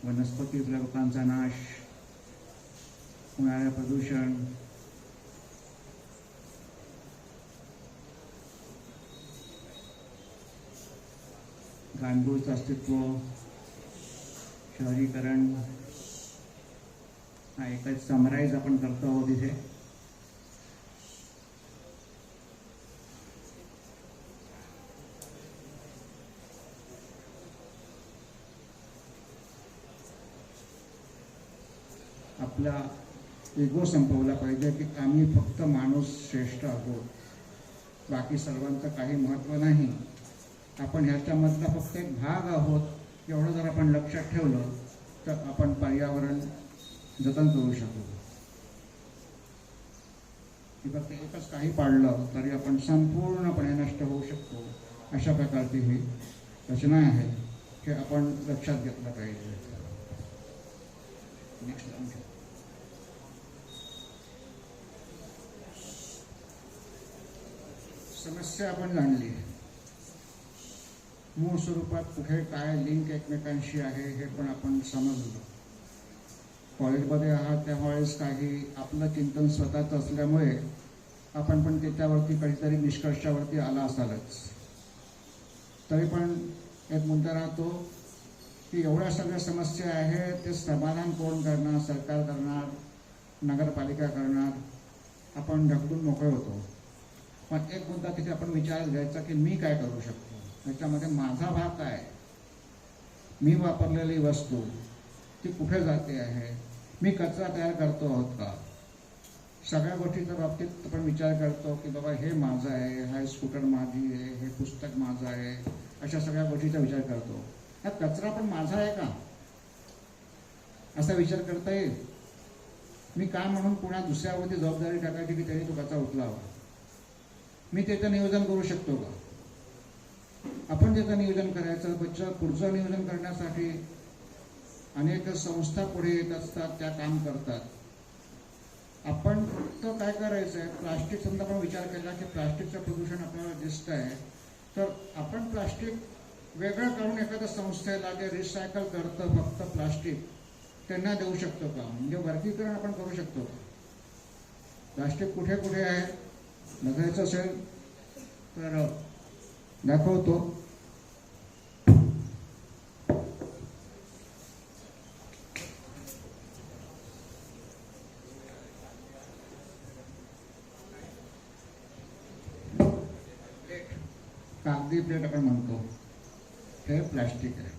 वनस्पती प्लवकांचा नाश, होणारे प्रदूषण, गांडूळचं अस्तित्व, शहरीकरण. हा एकच समराईज आपण करतो आहोत इथे. आपला इगो संपवला पाहिजे की आम्ही फक्त माणूस श्रेष्ठ आहोत, बाकी सर्वांचं काही महत्त्व नाही, आपण ह्याच्यामधला फक्त एक भाग आहोत. एवढं जर आपण लक्षात ठेवलं तर आपण पर्यावरण जतन करू शकू. फक्त एकच काही पाडलं तरी आपण संपूर्णपणे नष्ट होऊ शकतो. अशा प्रकारची ही रचना आहे हे आपण लक्षात घेतलं पाहिजे. नेक्स्ट समस्या आपण जाणली. मूळ स्वरूपात कुठे काय लिंक एकमेकांशी आहे हे पण आपण समजलं. कॉलेजमध्ये आहात त्यावेळेस काही आपलं चिंतन स्वतःचं असल्यामुळे आपण पण त्याच्यावरती कधीतरी निष्कर्षावरती आला असालच. तरी पण एक मुद्दा राहतो की एवढ्या सगळ्या समस्या आहेत, ते समाधान कोण करणार? सरकार करणार, नगरपालिका करणार. आपण ढकलून मोकळे होतो. पण एक मुद्दा तिथे आपण विचारात घ्यायचा की मी काय करू शकतो, त्याच्यामध्ये माझा भाग काय, मी वापरलेली वस्तू ती कुठे जाते आहे, मी कचरा तयार करतो आहोत का, सगळ्या गोष्टीच्या बाबतीत आपण विचार करतो की बाबा हे माझं आहे, हा स्कूटर माझी आहे, हे पुस्तक माझं आहे, अशा सगळ्या गोष्टीचा विचार करतो. हा कचरा पण माझा आहे का असा विचार करता येईल. मी का म्हणून पुन्हा दुसऱ्यावरती जबाबदारी टाकायची की त्यांनी तो कचरा उचलावा. मी त्याचं नियोजन करू शकतो का, आपण त्याचं नियोजन करायचं. पुढचं नियोजन करण्यासाठी अनेक संस्था पुढे येत असतात, त्या काम करतात. आपण फक्त काय करायचं आहे, प्लास्टिक समजा आपण विचार केला की प्लास्टिकचं प्रदूषण आपल्याला दिसत आहे, तर आपण प्लास्टिक वेगळं करून एखाद्या संस्थेला जे रिसायकल करतं फक्त प्लास्टिक त्यांना देऊ शकतो का, म्हणजे वर्गीकरण आपण करू शकतो का. प्लास्टिक कुठे कुठे आहे बघायचं असेल तर दाखवतो. कागदी प्लेट आपण म्हणतो, हे प्लास्टिक आहे.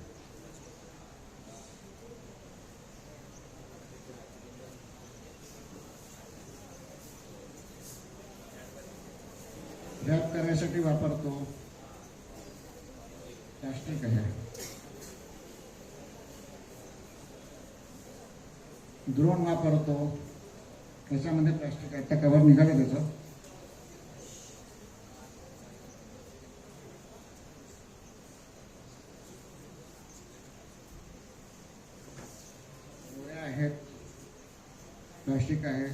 रॅप करण्यासाठी वापरतो, प्लास्टिक आहे. ड्रोन वापरतो, त्याच्यामध्ये प्लास्टिक आहे. आता कव्हर निघालं त्याचं. गोळ्या आहेत, प्लास्टिक आहे.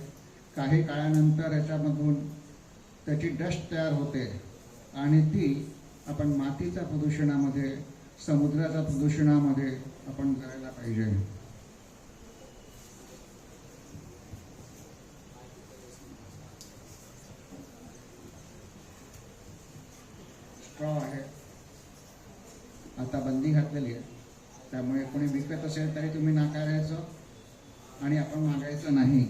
काही काळानंतर याच्यामधून त्याची डस्ट तयार होते आणि ती आपण मातीच्या प्रदूषणामध्ये, समुद्राच्या प्रदूषणामध्ये आपण करायला पाहिजे. स्ट्रॉ आहे, आता बंदी घातलेली आहे, त्यामुळे कोणी विकत असेल तरी तुम्ही नाकारायचं आणि आपण मागायचं नाही.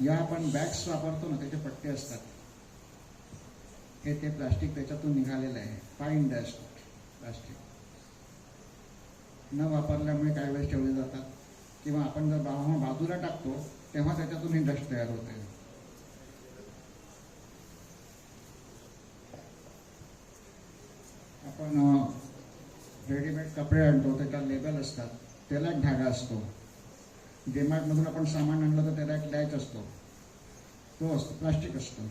या आपण बॅग्स वापरतो ना, त्याचे पट्टे असतात, हे ते प्लास्टिक त्याच्यातून निघालेलं आहे. फाईन डस्ट प्लास्टिक न वापरल्यामुळे काही वेळेस ठेवले जातात, किंवा आपण जर बाजूला टाकतो तेव्हा त्याच्यातून ही डस्ट तयार होते. आपण रेडीमेड कपडे आणतो, त्याच्यात लेबल असतात, त्याला एक धागा असतो. डीमार्टमधून आपण सामान आणलं तर त्याला एक लॅच असतो, तो असतो, प्लास्टिक असतं.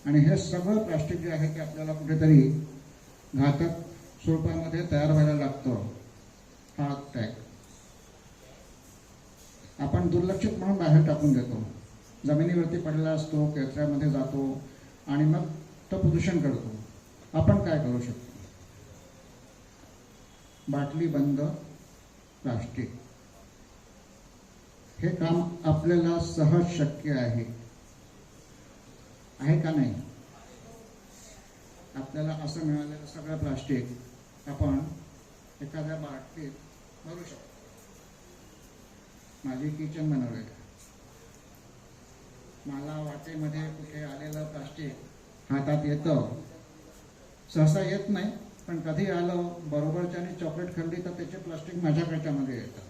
आणि हे सगळं प्लास्टिक जे आहे ते आपल्याला कुठेतरी घातक स्वरूपामध्ये तयार व्हायला लागतं. हा टॅग आपण दुर्लक्षित म्हणून बाहेर टाकून देतो, जमिनीवरती पडलेला असतो, कचऱ्यामध्ये जातो आणि मग तो प्रदूषण करतो. आपण काय करू शकतो, बाटली बंद प्लास्टिक, हे काम आपल्याला सहज शक्य आहे का नाही. आपल्याला असं मिळालेलं सगळं प्लास्टिक आपण एखाद्या बाटलीत भरू शकतो. माझी किचन बनवले, मला वाटेमध्ये कुठे आलेलं प्लास्टिक हातात येतं, सहसा येत नाही, पण कधी आलं बरोबरच्याने चॉकलेट खाल्ली तर त्याचे प्लास्टिक माझ्याकडच्यामध्ये येतं.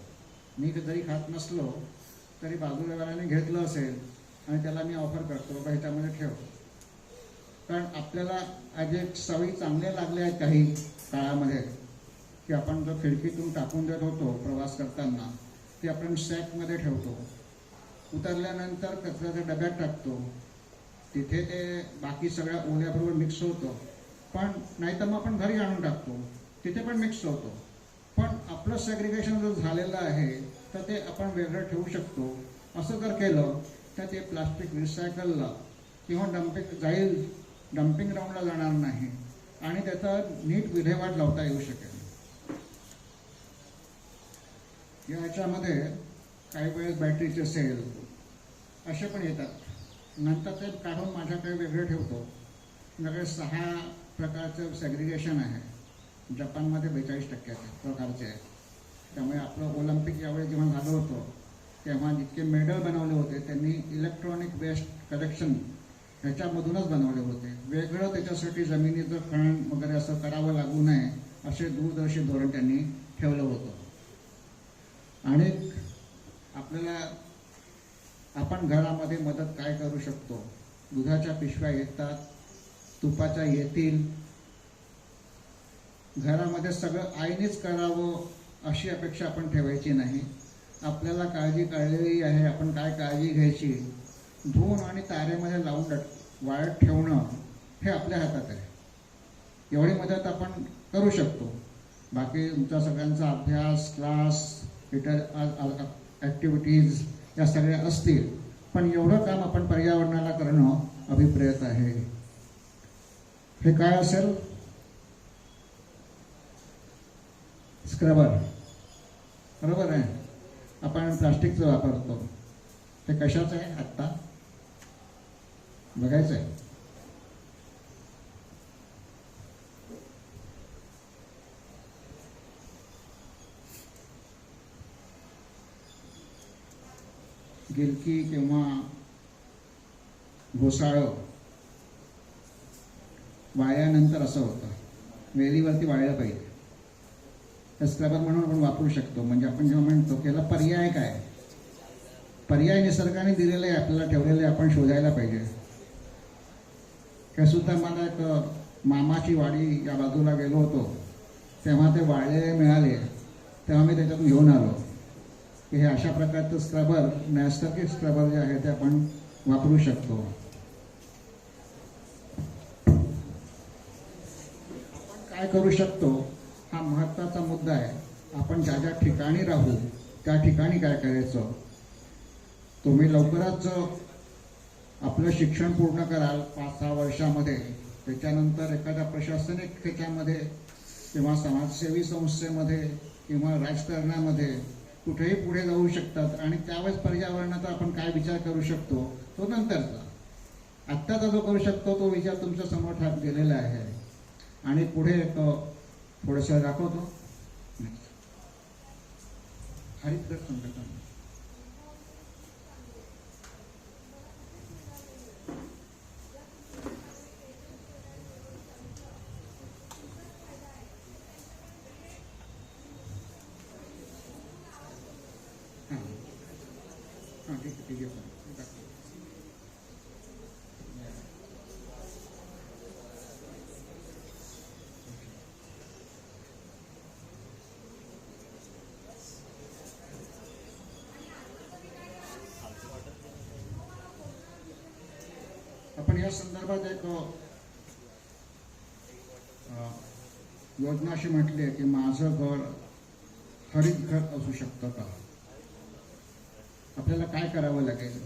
मी जरी खात नसलो तरी बाजूवाल्याने घेतलं असेल आणि त्याला मी ऑफर करतो, बाबा ह्याच्यामध्ये ठेव. कारण आपल्याला आज एक सवयी चांगल्या लागल्या आहेत काही काळामध्ये, की आपण जो खिडकीतून टाकून देत होतो प्रवास करताना, ते आपण सॅकमध्ये ठेवतो, उतरल्यानंतर कचऱ्याच्या डब्यात टाकतो, तिथे ते बाकी सगळ्या ओल्याबरोबर मिक्स होतं. पण नाही तर मग आपण घरी आणून टाकतो, तिथे पण मिक्स होतो. पण आपलं सेग्रिगेशन जर झालेलं आहे तर ते आपण वेगळं ठेवू शकतो. असं जर केलं तर ते प्लास्टिक रिसायकलला किंवा डम्पिंग ग्राउंडला जाणार नाही आणि त्याचा नीट विल्हेवाट लावता येऊ शकेल. याच्यामध्ये काही वेळेस बॅटरीचे सेल असे पण येतात, नंतर ते काढून माझ्याकडे वेगळे ठेवतो. माझ्याकडे 6 प्रकारचं सेग्रिगेशन आहे. जपानमध्ये 42% प्रकारचे आहे. त्यामुळे आपलं ऑलिम्पिक यावेळी जेव्हा झालं होतं तेव्हा जितके मेडल बनवले होते त्यांनी इलेक्ट्रॉनिक वेस्ट कलेक्शन ह्याच्यामधूनच बनवले होते. वेगळं त्याच्यासाठी जमिनीचं खणण वगैरे असं करावं लागू नये असे दूरदर्शी धोरण त्यांनी ठेवलं होतं. आणि आपल्याला आपण घरामध्ये मदत काय करू शकतो? दुधाच्या पिशव्या येतात, तुपाच्या येतील. घरामध्ये सगळं आईनेच करावं अशी अपेक्षा आपण ठेवायची नाही. आपल्याला काळजी कळलेली आहे, आपण काय काळजी घ्यायची, धुवून आणि तारेमध्ये लावून वाळत ठेवणं हे आपल्या हातात आहे. एवढी मदत आपण करू शकतो. बाकी तुमचा सगळ्यांचा अभ्यास, क्लास, इतर ॲक्टिव्हिटीज या सगळ्या असतील, पण एवढं काम आपण पर्यावरणाला करणं अभिप्रेत आहे. हे काय असेल? स्क्रबर, बरोबर आहे. आपण प्लास्टिकचं वापरतो, ते कशाचं आहे आत्ता बघायचं आहे. गिलकी किंवा घोसाळं वाळल्यानंतर असं होतं, वेलीवरती वाळलं पाहिजे. तर स्क्रबर म्हणून आपण वापरू शकतो. म्हणजे आपण जेव्हा म्हणतो त्याला पर्याय काय, पर्याय निसर्गाने दिलेले आहे, आपल्याला ठेवलेले आपण शोधायला पाहिजे. हे सुद्धा मला एक मामाची वाडी या बाजूला गेलो होतो, तेव्हा ते वाळलेले मिळाले, तेव्हा मी त्याच्यातून घेऊन आलो की हे अशा प्रकारचं स्क्रबर, नैसर्गिक स्क्रबर जे आहे ते आपण वापरू शकतो. आपण काय करू शकतो हा महत्त्वाचा मुद्दा आहे. आपण ज्या ज्या ठिकाणी राहू त्या ठिकाणी काय करायचं. तुम्ही लवकरच आपलं शिक्षण पूर्ण कराल 5-6 वर्षामध्ये. त्याच्यानंतर एखाद्या प्रशासनिक ह्याच्यामध्ये किंवा समाजसेवी संस्थेमध्ये किंवा राजकारणामध्ये कुठेही पुढे जाऊ शकतात. आणि त्यावेळेस पर्यावरणाचा आपण काय विचार करू शकतो तो नंतरचा. आत्ताचा जो करू शकतो तो विचार तुमच्या समोर दिलेला आहे. आणि पुढे थोडंसं दाखवतो हरितगृह संघटना. ठीक आहे. आपण या संदर्भात एक योजना अशी म्हटली आहे की माझं घर हरित घर असू शकतं का. आपल्याला काय करावं लागेल.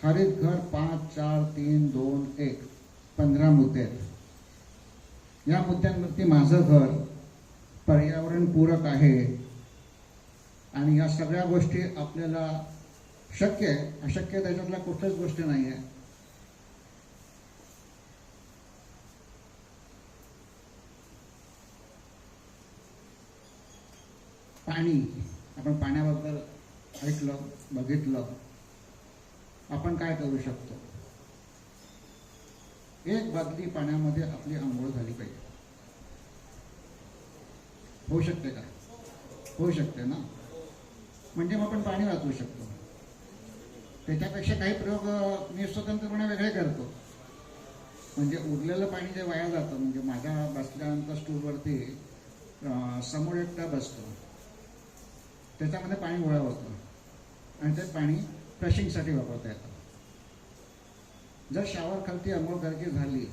हरित घर 5, 4, 3, 2, 1 15 मुद्दे आहेत. या मुद्द्यांवरती माझं घर पर्यावरणपूरक आहे आणि या सगळ्या गोष्टी आपल्याला शक्य आहे. अशक्य त्याच्यातल्या कुठल्याच गोष्टी नाही आहे. पाणी, आपण पाण्याबद्दल ऐकलं, बघितलं. आपण काय करू शकतो. एक बादली पाण्यामध्ये आपली आंघोळ झाली पाहिजे. होऊ शकते का? होऊ शकते ना. म्हणजे मग आपण पाणी वाचवू शकतो. त्याच्यापेक्षा काही प्रयोग मी स्वतंत्रपणे वेगळे करतो. म्हणजे उरलेलं पाणी जे वाया जातं, म्हणजे माझ्या बसल्यानंतर स्टूलवरती समोर एकटा बसतो, त्याच्यामध्ये पाणी गोळा होतं आणि ते पाणी फ्लशिंगसाठी वापरता येतं. जर शॉवर खालती आंघोळ करायची झाली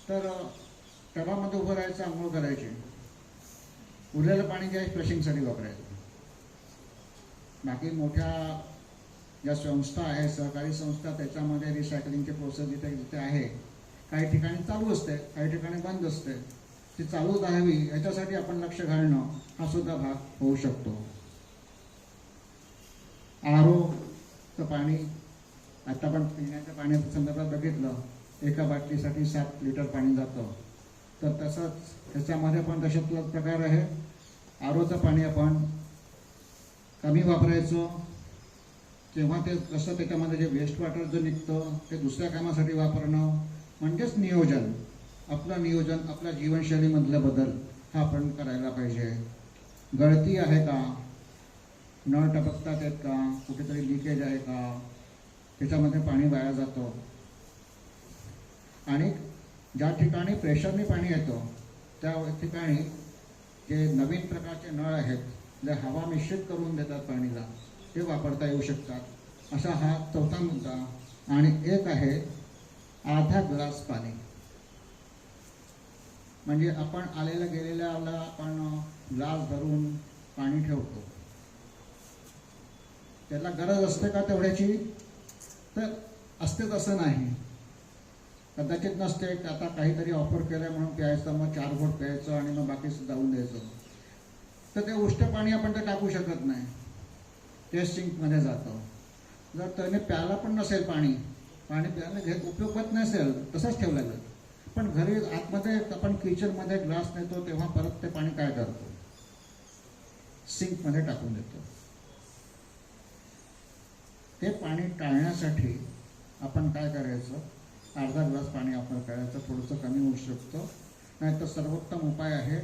तर टबामध्ये उभं राहायचं, आंघोळ करायची, उरलेलं पाणी जे आहे फ्लशिंगसाठी वापरायचं. बाकी मोठ्या ज्या संस्था आहे, सहकारी संस्था, त्याच्यामध्ये रिसायकलिंगची प्रोसेस जिथे जिथे आहे, काही ठिकाणी चालू असते, काही ठिकाणी बंद असते. ती चालू राहावी याच्यासाठी आपण लक्ष घालणं हा सुद्धा भाग होऊ शकतो. आरोचं पाणी, आता आपण पिण्याच्या पाण्याच्या संदर्भात बघितलं, एका बाटलीसाठी 7 लिटर पाणी जातं. तर तसंच त्याच्यामध्ये पण तशातला प्रकार आहे. आरोचं पाणी आपण कमी वापरायचं, तेव्हा ते कसं त्याच्यामध्ये जे वेस्ट वॉटर जो निघतं ते दुसऱ्या कामासाठी वापरणं, म्हणजेच नियोजन. आपलं नियोजन, आपल्या जीवनशैलीमधलं बदल हा आपण करायला पाहिजे. गळती आहे का, नळ टपकतात आहेत का, कुठेतरी लिकेज आहे का, त्याच्यामध्ये पाणी वाया जातं. आणि ज्या ठिकाणी प्रेशरने पाणी येतं त्या ठिकाणी जे नवीन प्रकारचे नळ आहेत, जे हवा मिश्रित करून देतात पाणीला, ते वापरता येऊ शकतात. असा हा चौथा मुद्दा. आणि एक आहे अर्धा ग्लास पाणी. म्हणजे आपण आलेल्या गेलेल्याला आपण ग्लास भरून पाणी ठेवतो, त्याला गरज असते का तेवढ्याची? तर असतेच असं नाही, कदाचित नसते. आता काहीतरी ऑफर केलं म्हणून प्यायचं, मग 4 घोट प्यायचं आणि मग बाकी जाऊन द्यायचं. तर ते उष्ट पाणी आपण ते टाकू शकत नाही, ते सिंकमध्ये जातं. जर त्याने प्यायला पण नसेल पाणी प्यायला घेत उपयोग होत नसेल, तसंच ठेवलं जातं. पण घरी आतमध्ये आपण किचनमध्ये ग्लास नेतो तेव्हा परत ते पाणी काय करतो, सिंकमध्ये टाकून देतो. ते पाणी टाळण्यासाठी आपण काय करायचं, अर्धा ग्लास पाणी वापर करायचं. थोडंसं कमी होऊ शकतं. नाहीतर सर्वोत्तम उपाय आहे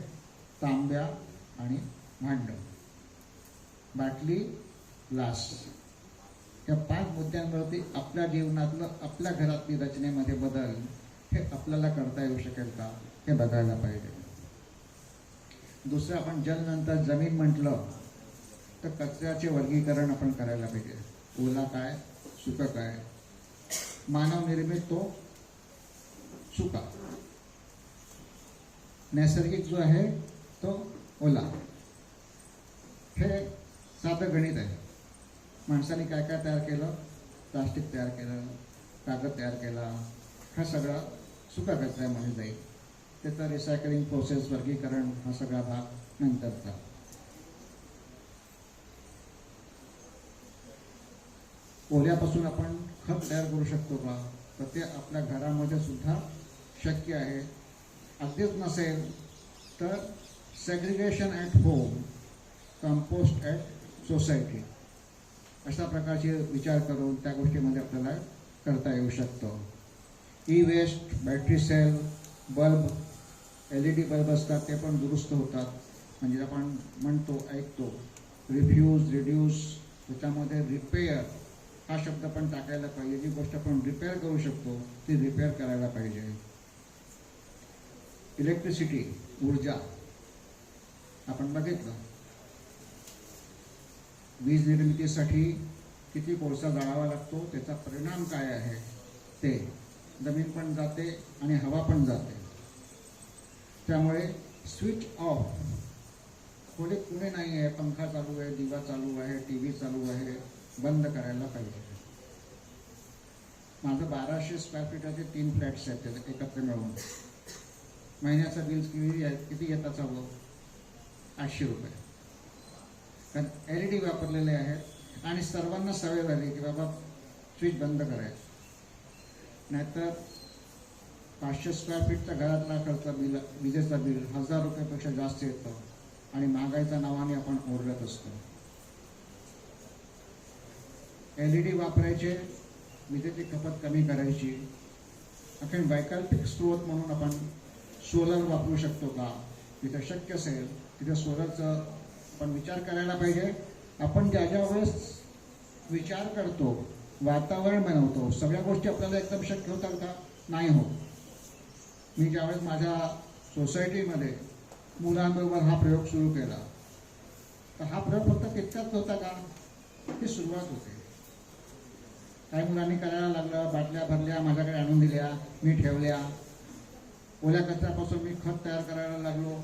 तांब्या आणि भांडं, बाटली, ग्लास. या 5 मुद्द्यांवरती आपल्या जीवनातलं, आपल्या घरातली रचनेमध्ये बदल हे आपल्याला करता येऊ शकेल का, हे बघायला पाहिजे. दुसरं, आपण जल नंतर जमीन म्हटलं तर कचऱ्याचे वर्गीकरण आपण करायला पाहिजे. ओला काय, सुका काय. मानव निर्मित तो सुका, नैसर्गिक जो आहे तो ओला. हे साधं गणित आहे. माणसाने काय काय तयार केलं, प्लास्टिक तयार केलं, कागद तयार केला, हा सगळा सुका कचऱ्यामध्ये जाईल. त्याचं रिसायकलिंग प्रोसेस, वर्गीकरण, हा सगळा भाग नंतरचा. ओल्यापासून आपण खत तयार करू शकतो का, तर ते आपल्या घरामध्ये सुद्धा शक्य आहे. अगदीच नसेल तर segregation at home, compost at society, अशा प्रकारचे विचार करून त्या गोष्टीमध्ये आपल्याला करता येऊ शकतं. E waste, battery cell, bulb, LED bulb असतात ते पण दुरुस्त होतात. म्हणजे आपण म्हणतो, ऐकतो, रिफ्यूज, रिड्यूस, त्याच्यामध्ये रिपेअर हा शब्द पण टाकायला पाहिजे. जी गोष्ट आपण रिपेअर करू शकतो ती रिपेअर करायला पाहिजे. इलेक्ट्रिसिटी, ऊर्जा, आपण बघितलं वीज निर्मितीसाठी किती कोळसा जाळावा लागतो, त्याचा परिणाम काय आहे. ते जमीन पण जाते आणि हवा पण जाते. त्यामुळे स्विच ऑफ कुठे नाही आहे, पंखा चालू आहे, दिवा चालू आहे, TV चालू आहे, बंद करायला पाहिजे. माझं 1200 स्क्वेअर फीटाचे 3 फ्लॅट्स आहेत, त्याचे एकत्र मिळून महिन्याचा बिल किती येताच हवं, 800 रुपये. कारण LED वापरलेले आहेत आणि सर्वांना सवय झाली की बाबा स्विच बंद करायचं. नाहीतर 500 स्क्वेअर फीटच्या घरातला खर्च, विजेचा बिल 1000 रुपयापेक्षा जास्त येतं आणि महागाईच्या नावाने आपण ओरडत असतो. LED वापरायचे, विजेची खपत कमी करायची. आपण वैकल्पिक स्रोत म्हणून आपण सोलर वापरू शकतो का, जिथे शक्य असेल तिथे सोलरचा आपण विचार करायला पाहिजे. आपण ज्या वेळेस विचार करतो, वातावरण बनवतो, सगळ्या गोष्टी आपल्याला एकदम शक्य होतात का, नाही होत. मी ज्यावेळेस माझ्या सोसायटीमध्ये मुलांबरोबर हा प्रयोग सुरू केला, तर हा प्रयोग फक्त तितकाच होता का, ही सुरुवात होते. काही मुलांनी करायला लागलं, बाटल्या भरल्या, माझ्याकडे आणून दिल्या, मी ठेवल्या. ओल्या कचऱ्यापासून मी खत तयार करायला लागलो.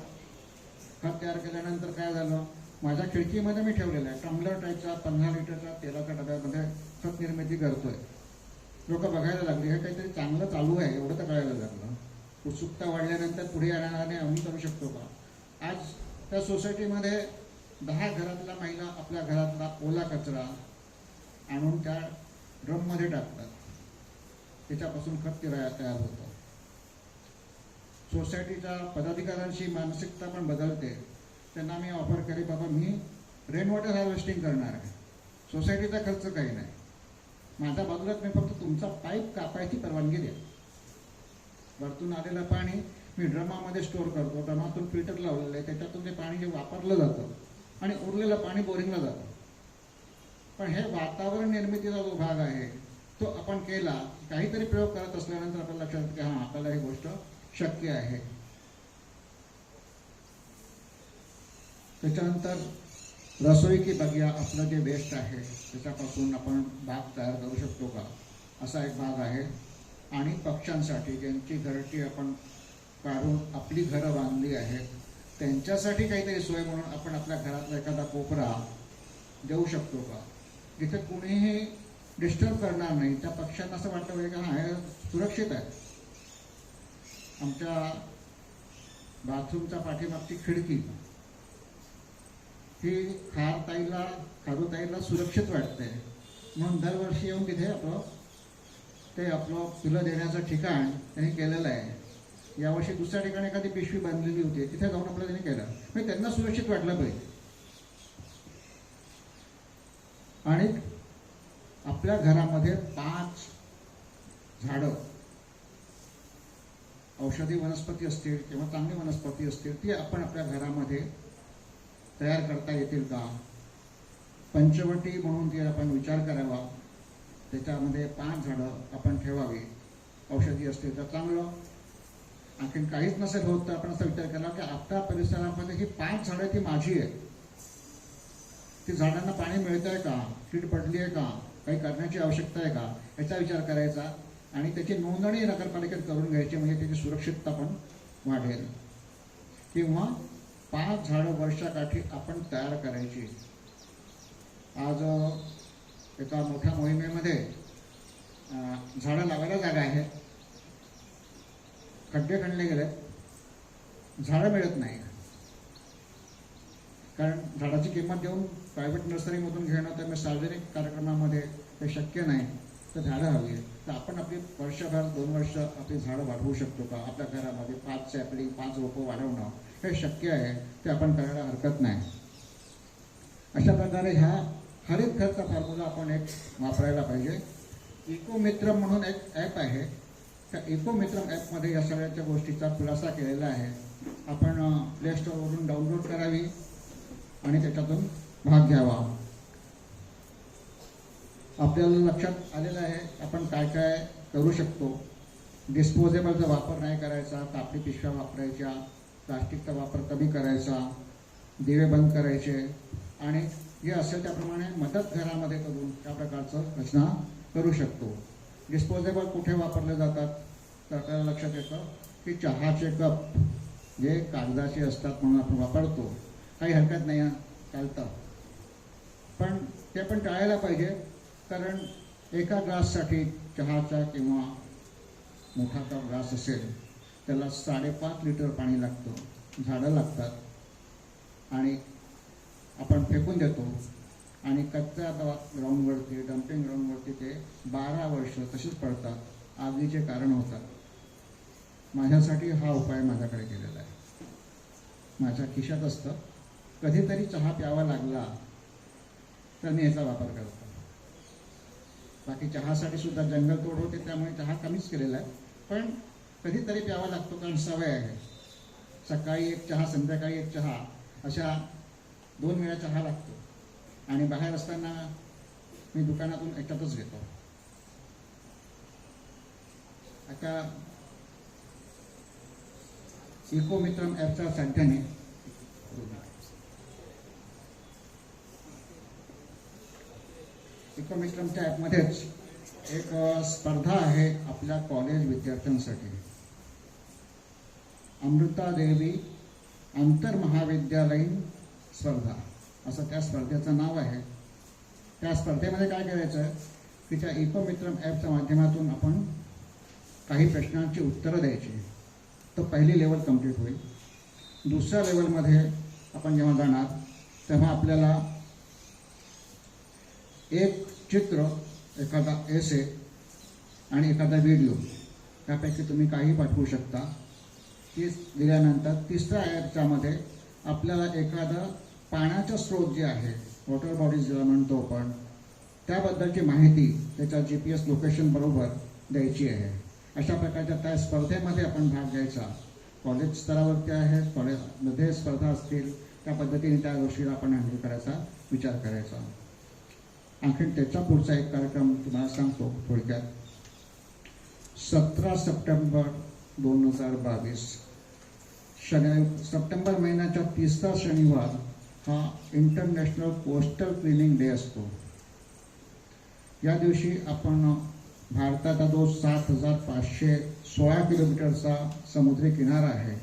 खत तयार केल्यानंतर काय झालं, माझ्या खिडकीमध्ये मी ठेवलेलं आहे टम्बलर टाईपचा 15 लिटरच्या तेलाच्या डब्यामध्ये खत निर्मिती करतोय. लोक बघायला लागली, हे काहीतरी चांगलं चालू आहे एवढं तर कळायला लागलं. उत्सुकता वाढल्यानंतर पुढे येणाऱ्याने आम्ही करू शकतो का. आज त्या सोसायटीमध्ये 10 घरातल्या महिला आपल्या घरातला ओला कचरा आणून त्या ड्रममध्ये टाकतात, त्याच्यापासून खत तयार होतं. सोसायटीच्या पदाधिकाऱ्यांची मानसिकता पण बदलते. त्यांना मी ऑफर केली, बाबा मी रेन वॉटर हार्वेस्टिंग करणार आहे. सोसायटीचा खर्च काही नाही. माझ्या बाजूलाच मी फक्त तुमचा पाईप कापायची परवानगी द्या. वरतून आलेलं पाणी मी ड्रमामध्ये स्टोअर करतो, ड्रमातून फिल्टर लावलेलं आहे, त्याच्यातून ते पाणी जे वापरलं जातं आणि उरलेलं पाणी बोरिंगला जातं. पण हे वातावरण निर्मितीचा जो भाग आहे तो आपण केला, काहीतरी प्रयोग करत असल्यानंतर आपल्याला लक्षात येतं की हां, आपल्याला ही गोष्ट शक्य आहे. त्याच्यानंतर रसोई की बगिया, आपलं जे वेस्ट आहे त्याच्यापासून आपण बाग तयार करू शकतो का, असा एक भाग आहे. आणि पक्ष्यांसाठी ज्यांची घरटी आपण काढून आपली घरं बांधली आहेत त्यांच्यासाठी काहीतरी सोय म्हणून आपण आपल्या घरातला एखादा कोपरा देऊ शकतो का, जिथे कुणीही डिस्टर्ब करणार नाही. त्या पक्ष्यांना असं वाटतं पाहिजे की हां, हे सुरक्षित आहे. आमच्या बाथरूमच्या पाठीमागची खिडकी ही खारुताईला सुरक्षित वाटते, म्हणून दरवर्षी येऊन तिथे आपलं फुलं देण्याचं ठिकाण त्यांनी केलेलं आहे. यावर्षी दुसऱ्या ठिकाणी एखादी पिशवी बांधलेली होती, तिथे जाऊन आपलं त्यांनी केलं, म्हणजे त्यांना सुरक्षित वाटलं पाहिजे. आणि आपल्या घरामध्ये 5 झाडं, औषधी वनस्पती असतील किंवा चांगली वनस्पती असतील, ती आपण आपल्या घरामध्ये तयार करता येतील का, पंचवटी म्हणून ती आपण विचार करावा. त्याच्यामध्ये 5 झाडं आपण ठेवावी. औषधी असतील तर चांगलं. आणखीन काहीच नसेल होत तर आपण असा विचार केला की आपल्या परिसरामध्ये ही 5 झाडं ती माझी आहेत. ती झाडांना पाणी मिळत आहे का, कीड पडली आहे का, काही करण्याची आवश्यकता आहे का, याचा विचार करायचा आणि त्याची नोंदणी नगरपालिकेत करून घ्यायची, म्हणजे त्याची सुरक्षितता पण वाढेल. किंवा 5 झाडं वर्षाकाठी आपण तयार करायची. आज एका मोठ्या मोहिमेमध्ये झाडं लावायला जागा आहे, खड्डे खणले गेले, झाडं मिळत नाही. कारण झाडाची किंमत देऊन प्रायव्हेट नर्सरीमधून घेणं तर मी सार्वजनिक कार्यक्रमामध्ये ते शक्य नाही. तर झाडं हवी आहे, तर आपण आपली वर्षभर 2 वर्ष आपली झाडं वाढवू शकतो का, आपल्या घरामध्ये 5 सॅपलिंग 5 रोपं वाढवणं हे शक्य आहे, ते आपण करायला हरकत नाही. अशा प्रकारे ह्या हरित घरचा फॉर्म्युला आपण एक वापरायला पाहिजे. इकोमित्रम म्हणून एक ॲप आहे, त्या इकोमित्रम ॲपमध्ये या सगळ्याच्या गोष्टीचा खुलासा केलेला आहे. आपण प्ले स्टोअरवरून डाउनलोड करावी आणि त्याच्यातून भाग घ्यावा. आपल्याला लक्षात आलेलं आहे आपण काय काय करू शकतो. डिस्पोजेबलचा वापर नाही करायचा, कापडी पिशव्या वापरायच्या, प्लास्टिकचा वापर कमी करायचा, दिवे बंद करायचे आणि जे असेल त्याप्रमाणे मदत घरामध्ये करून त्या प्रकारचं रचना करू शकतो. डिस्पोजेबल कुठे वापरले जातात तर आपल्याला लक्षात येतं की चहाचे कप जे कागदाचे असतात म्हणून आपण वापरतो, काही हरकत नाही, चालतं. पण ते पण टाळायला पाहिजे, कारण एका ग्लाससाठी चहाचा किंवा मोठा कप ग्लास असेल त्याला 5.5 लिटर पाणी लागतं, झाडं लागतात आणि आपण फेकून देतो आणि कच्च्या ग्राउंडवरती, डम्पिंग ग्राउंडवरती ते 12 वर्ष तसेच पडतात, आगीचे कारण होतात. माझ्यासाठी हा उपाय माझ्याकडे केलेला आहे. माझ्या खिशात असतं, कधीतरी चहा प्यावा लागला तर मी याचा वापर करतो. बाकी चहासाठी सुद्धा जंगलतोड होते, त्यामुळे चहा कमीच केलेला आहे, पण कधीतरी प्यावा लागतो कारण सवय आहे. सकाळी एक चहा, संध्याकाळी एक चहा, अशा 2 वेळा चहा लागतो. आणि बाहेर असताना मी दुकानातून एकटाच घेतो. आता इकोमित्रम ॲपच्या साहाय्याने इकोमित्रमच्या ॲपमध्येच एक स्पर्धा आहे आपल्या कॉलेज विद्यार्थ्यांसाठी. अमृता देवी आंतरमहाविद्यालयीन स्पर्धा असं त्या स्पर्धेचं नाव आहे. त्या स्पर्धेमध्ये काय करायचं आहे की त्या इकोमित्रम ॲपच्या माध्यमातून आपण काही प्रश्नांची उत्तरं द्यायची. तर पहिली लेवल कंप्लीट होईल. दुसऱ्या लेवलमध्ये आपण जेव्हा जाणार तेव्हा आपल्याला एक चित्र, एखादा एसे आणि एखादा व्हिडिओ त्यापैकी तुम्ही काही पाठवू शकता. ती दिल्यानंतर तिसऱ्या ॲपच्यामध्ये आपल्याला एखादा पाण्याचा स्रोत जे आहे, वॉटर बॉडीज ज्याला म्हणतो आपण, त्याबद्दलची माहिती त्याच्या GPS लोकेशन बरोबर द्यायची आहे. अशा प्रकारच्या त्या स्पर्धेमध्ये आपण भाग घ्यायचा. कॉलेज स्तरावरती आहे, कॉलेजमध्ये स्पर्धा असतील, त्या पद्धतीने त्या गोष्टीला आपण हँडल करायचा विचार करायचा. आणखी त्याचा पुढचा एक कार्यक्रम तुम्हाला सांगतो थोडक्यात. 17 सप्टेंबर 2022 सप्टेंबर महिन्याचा 30रा शनिवार हा इंटरनॅशनल कोस्टल क्लिनिंग डे असतो. या दिवशी आपण भारताचा जो 7,516 किलोमीटरचा समुद्री किनारा आहे,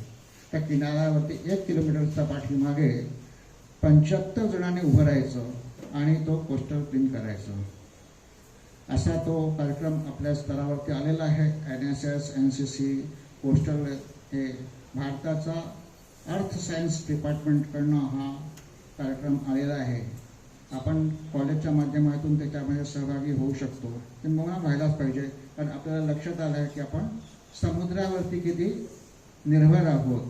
त्या किनाऱ्यावरती 1 किलोमीटरच्या पाठीमागे 75 जणांनी उभं राहायचं आणि तो कोस्टल क्लीन करायचा. असा तो कार्यक्रम आपल्या स्तरावरती आलेला आहे. NSS, NCC, कोस्टल हे भारताचा अर्थ सायन्स डिपार्टमेंटकडनं हा कार्यक्रम आलेला आहे. आपण कॉलेजच्या माध्यमातून त्याच्यामध्ये सहभागी होऊ शकतो. ते मला व्हायलाच पाहिजे, कारण आपल्याला लक्षात आलं आहे की आपण समुद्रावरती किती निर्भर आहोत.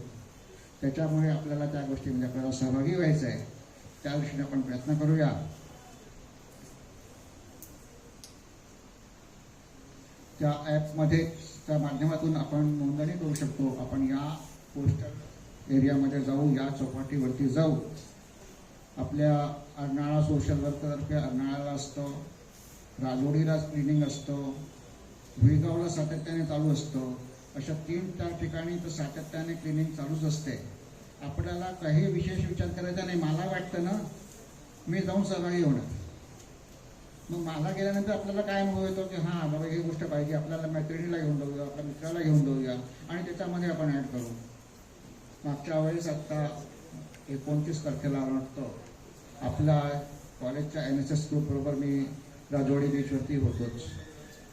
त्याच्यामुळे आपल्याला त्या गोष्टीमध्ये आपल्याला सहभागी व्हायचं आहे. त्या दृष्टीने आपण प्रयत्न करूया. त्या ॲपमध्ये त्या माध्यमातून आपण नोंदणी करू शकतो. आपण या कोस्टल एरियामध्ये जाऊ, या चौपाटीवरती जाऊ. आपल्या अर्नाळा सोशल वर्कतर्फे अर्नाळ्याला असतं, राजोडीला क्लिनिंग असतं, विळगावला सातत्याने चालू असतं. अशा 3-4 ठिकाणी तर सातत्याने क्लिनिंग चालूच असते. आपल्याला काही विशेष विचार करायचा नाही. मला वाटतं ना, मी जाऊन सहभागी होणार. मग मला गेल्यानंतर आपल्याला काय अनुभव येतो की हां बाबा ही गोष्ट पाहिजे, आपल्याला मैत्रिणीला घेऊन जाऊया, आपल्या मित्राला घेऊन जाऊया आणि त्याच्यामध्ये आपण ॲड करू. मागच्या वेळेस आत्ता 29 तारखेला वाटतं आपल्या कॉलेजच्या NSS ग्रुप बरोबर मी राजवाडी बीचवरती होतोच.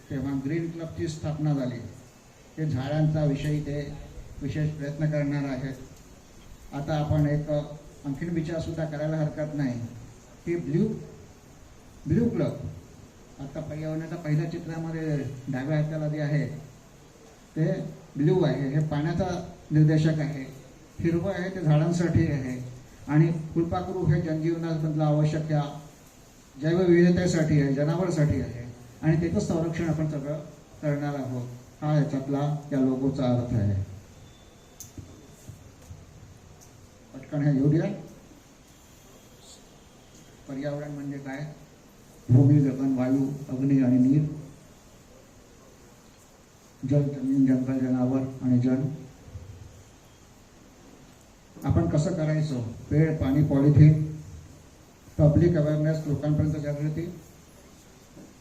तेव्हा ग्रीन क्लबची स्थापना झाली. ते झाडांचा विषयी ते विशेष प्रयत्न करणार आहेत. आता आपण एक आणखीन विचारसुद्धा करायला हरकत नाही की ब्ल्यू क्लब, आता पर्यावरणाच्या पहिल्या चित्रामध्ये डाव्या हाताला जे आहे ते ब्ल्यू आहे, हे पाण्याचा निर्देशक आहे. हिरवं आहे ते झाडांसाठी आहे आणि फुलपाखरू हे जनजीवनामधलं आवश्यक या जैवविविधतेसाठी आहे, जनावरसाठी आहे आणि त्याचं संरक्षण आपण सगळं करणार आहोत. हा याच्यातला या लोगोचा अर्थ आहे. पटकन हे येऊ द्या. पर्यावरण म्हणजे काय? भूमी, गगन, वायू, अग्नी आणि नीर, जल, जमीन, जंगल, जनावर आणि जन. आपण कसं करायचं? पेड़, पाणी, पॉलिथिन, पब्लिक अवेअरनेस, लोकांपर्यंत जागृती,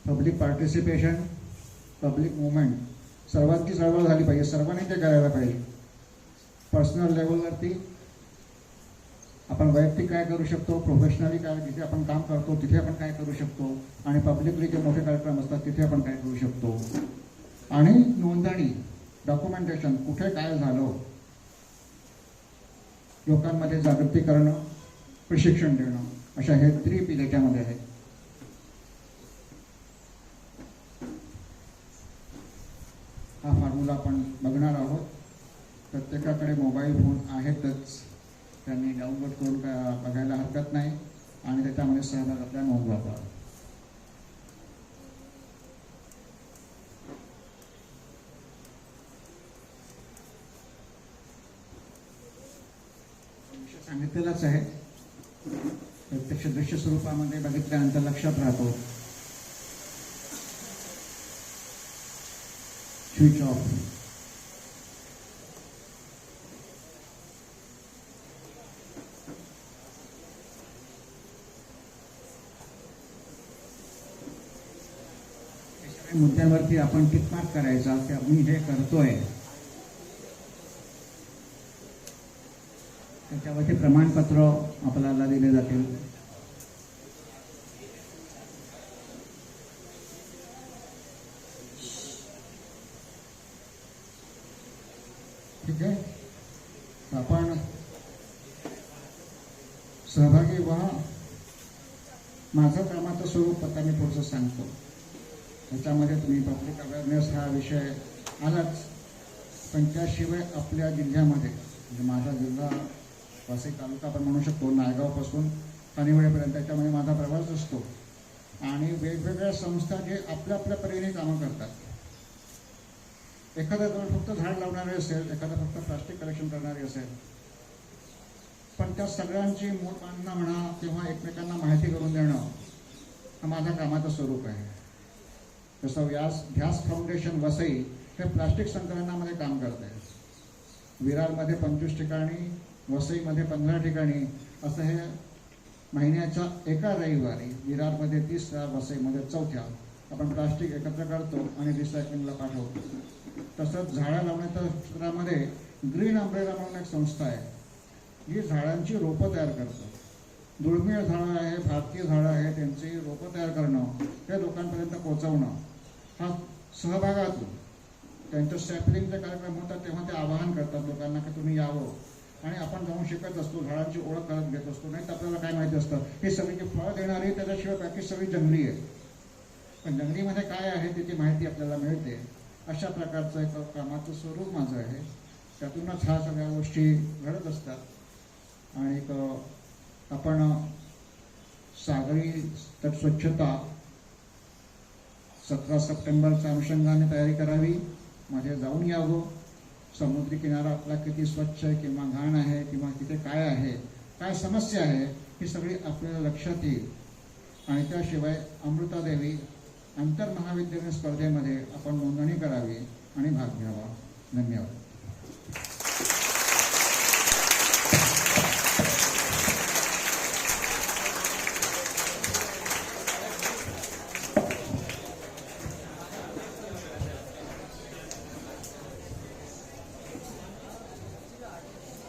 पब्लिक पार्टिसिपेशन, पब्लिक मुवमेंट, सर्वांची चळवळ झाली पाहिजे, सर्वांनी ते करायला पाहिजे. पर्सनल लेवलवरती आपण वैयक्तिक काय करू शकतो, प्रोफेशनली काय, जिथे आपण काम करतो तिथे आपण काय करू शकतो आणि पब्लिकली जे मोठे कार्यक्रम असतात तिथे आपण काय करू शकतो. आणि नोंदणी, डॉक्युमेंटेशन, कुठे काय झालं, लोकांमध्ये जागृती करणं, प्रशिक्षण देणं, अशा हे 3 P त्याच्यामध्ये आहेत. हा फॉर्म्युला आपण बघणार आहोत. प्रत्येकाकडे मोबाईल फोन आहेतच, त्यांनी डाउनलोड करून बघायला हरकत नाही आणि त्याच्यामध्ये सहभाग आपल्या नोंदवावा. सांगितलेलंच आहे, प्रत्यक्ष दृश्य स्वरूपामध्ये बघितल्यानंतर लक्षात राहतो. Switch off. मुद्द्यांवरती आपण टिकमार्क करायचा की मी हे करतोय, त्याच्यावरती प्रमाणपत्र आपल्याला दिले जातील. ठीक आहे, आपण सहभागी व्हा. माझं कामाचं स्वरूप आता मी थोडंसं सांगतो. त्याच्यामध्ये तुम्ही पब्लिक अवेअरनेस हा विषय आलाच, पण त्याशिवाय आपल्या जिल्ह्यामध्ये म्हणजे माझा जिल्हा वसई तालुका आपण म्हणू शकतो, नायगावपासून खानिवडेपर्यंत त्याच्यामध्ये माझा प्रवास असतो. आणि वेगवेगळ्या संस्था जे आपल्या आपल्या परीने कामं करतात. एखादा जवळ फक्त झाड लावणारे असेल, एखादा फक्त प्लास्टिक कलेक्शन करणारी असेल, पण त्या सगळ्यांची मूळ मांडणं म्हणा किंवा एकमेकांना माहिती करून देणं हा माझ्या कामाचं स्वरूप आहे. जसं ध्यास फाउंडेशन वसई हे प्लास्टिक संकलनामध्ये काम करत आहे. विरारमध्ये 25 ठिकाणी, वसईमध्ये 15 ठिकाणी असं हे महिन्याच्या एका रविवारी विरारमध्ये 30, वसईमध्ये 4 आपण प्लास्टिक एकत्र करतो आणि रिसायकलिंगला पाठवतो. तसंच झाडं लावण्याच्या क्षेत्रामध्ये ग्रीन अम्ब्रेला म्हणून एक संस्था आहे, जी झाडांची रोपं तयार करतो. दुर्मिळ झाडं आहे, भारतीय झाडं आहे, त्यांची रोपं तयार करणं, ते लोकांपर्यंत पोहोचवणं हा सहभागातून त्यांचं सॅम्पलिंगचे कार्यक्रम होतात तेव्हा ते आवाहन करतात लोकांना की तुम्ही यावं. आणि आपण जाऊन शिकत असतो, झाडांची ओळख करत घेत असतो. नाही तर आपल्याला काय माहिती असतं, ही सगळी जी फळं देणारी त्याच्याशिवाय बाकी सगळी जंगली आहे, पण जंगलीमध्ये काय आहे त्याची माहिती आपल्याला मिळते. अशा प्रकारचं एक कामाचं स्वरूप माझं आहे. त्यातूनच ह्या सगळ्या गोष्टी घडत असतात. आणि आपण सागरी तर स्वच्छता 17 सप्टेंबरच्या अनुषंगाने तयारी करावी, मध्ये जाऊन यावं. समुद्री किनारा आपला किती स्वच्छ आहे किंवा घाण आहे किंवा तिथे काय आहे, काय समस्या आहे, ही सगळी आपल्याला लक्षात येईल. आणि त्याशिवाय अमृतादेवी आंतरमहाविद्यालयीन स्पर्धेमध्ये आपण नोंदणी करावी आणि भाग घ्यावा. धन्यवाद.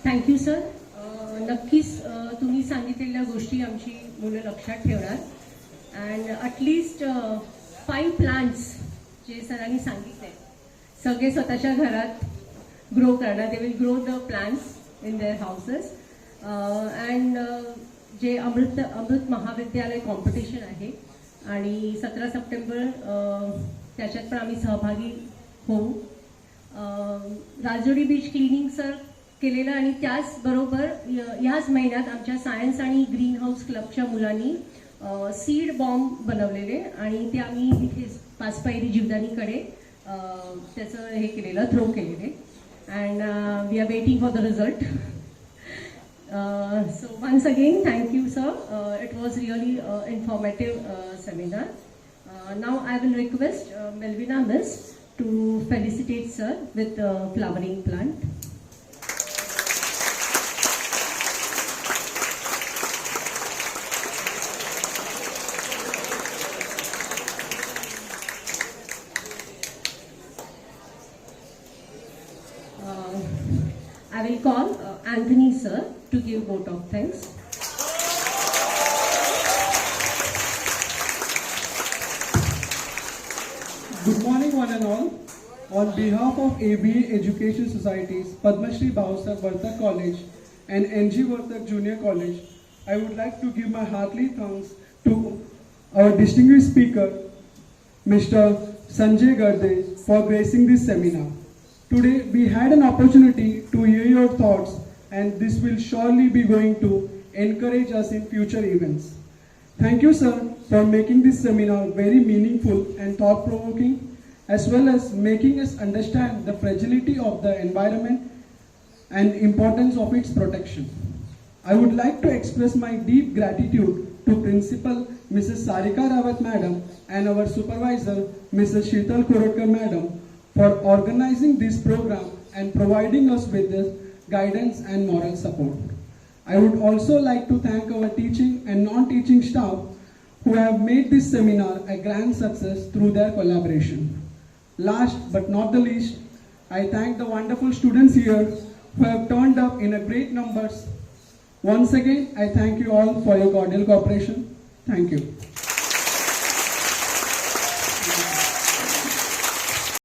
Thank you sir. नक्कीच तुम्ही सांगितलेल्या गोष्टी आमची मुलं लक्षात ठेवणार. अँड ॲटलिस्ट 5 प्लांट्स जे सरांनी सांगितले सगळे स्वतःच्या घरात ग्रो करणार. They will grow the plants in their houses. And जे अमृत महाविद्यालय कॉम्पिटिशन आहे आणि 17 सप्टेंबर त्याच्यात पण आम्ही सहभागी होऊ. राजोडी बीच क्लिनिंग सर केलेलं आणि त्याचबरोबर ह्याच महिन्यात आमच्या सायन्स आणि ग्रीन हाऊस क्लबच्या मुलांनी सीड बॉम्ब बनवलेले आणि ते आम्ही इथे पाचपायरी जीवदानीकडे त्याचं हे केलेलं, थ्रो केलेले. And we are waiting for the result. So once again thank you sir. It was really informative seminar. Now I will request Melvina miss to felicitate sir with flowering plant. I will call Anthony sir to give vote of thanks.
Good morning one and all. On behalf of ABA Education Societies, Padma Shri Bhavsar Vartak College and NG Vartak Junior College, I would like to give my hearty thanks to our distinguished speaker, Mr. Sanjay Garde, for gracing this seminar. Today we had an opportunity to hear your thoughts, and this will surely be going to encourage us in future events. Thank you sir for making this seminar very meaningful and thought-provoking, as well as making us understand the fragility of the environment and importance of its protection. I would like to express my deep gratitude to Principal Mrs. Sarika Rawat Madam and our Supervisor Mrs. Sheetal Kurotkar Madam for organizing this program and providing us with this guidance and moral support. I would also like to thank our teaching and non-teaching staff who have made this seminar a grand success through their collaboration. Last but not the least, I thank the wonderful students here who have turned up in a great numbers. Once again, I thank you all for your cordial cooperation. Thank you.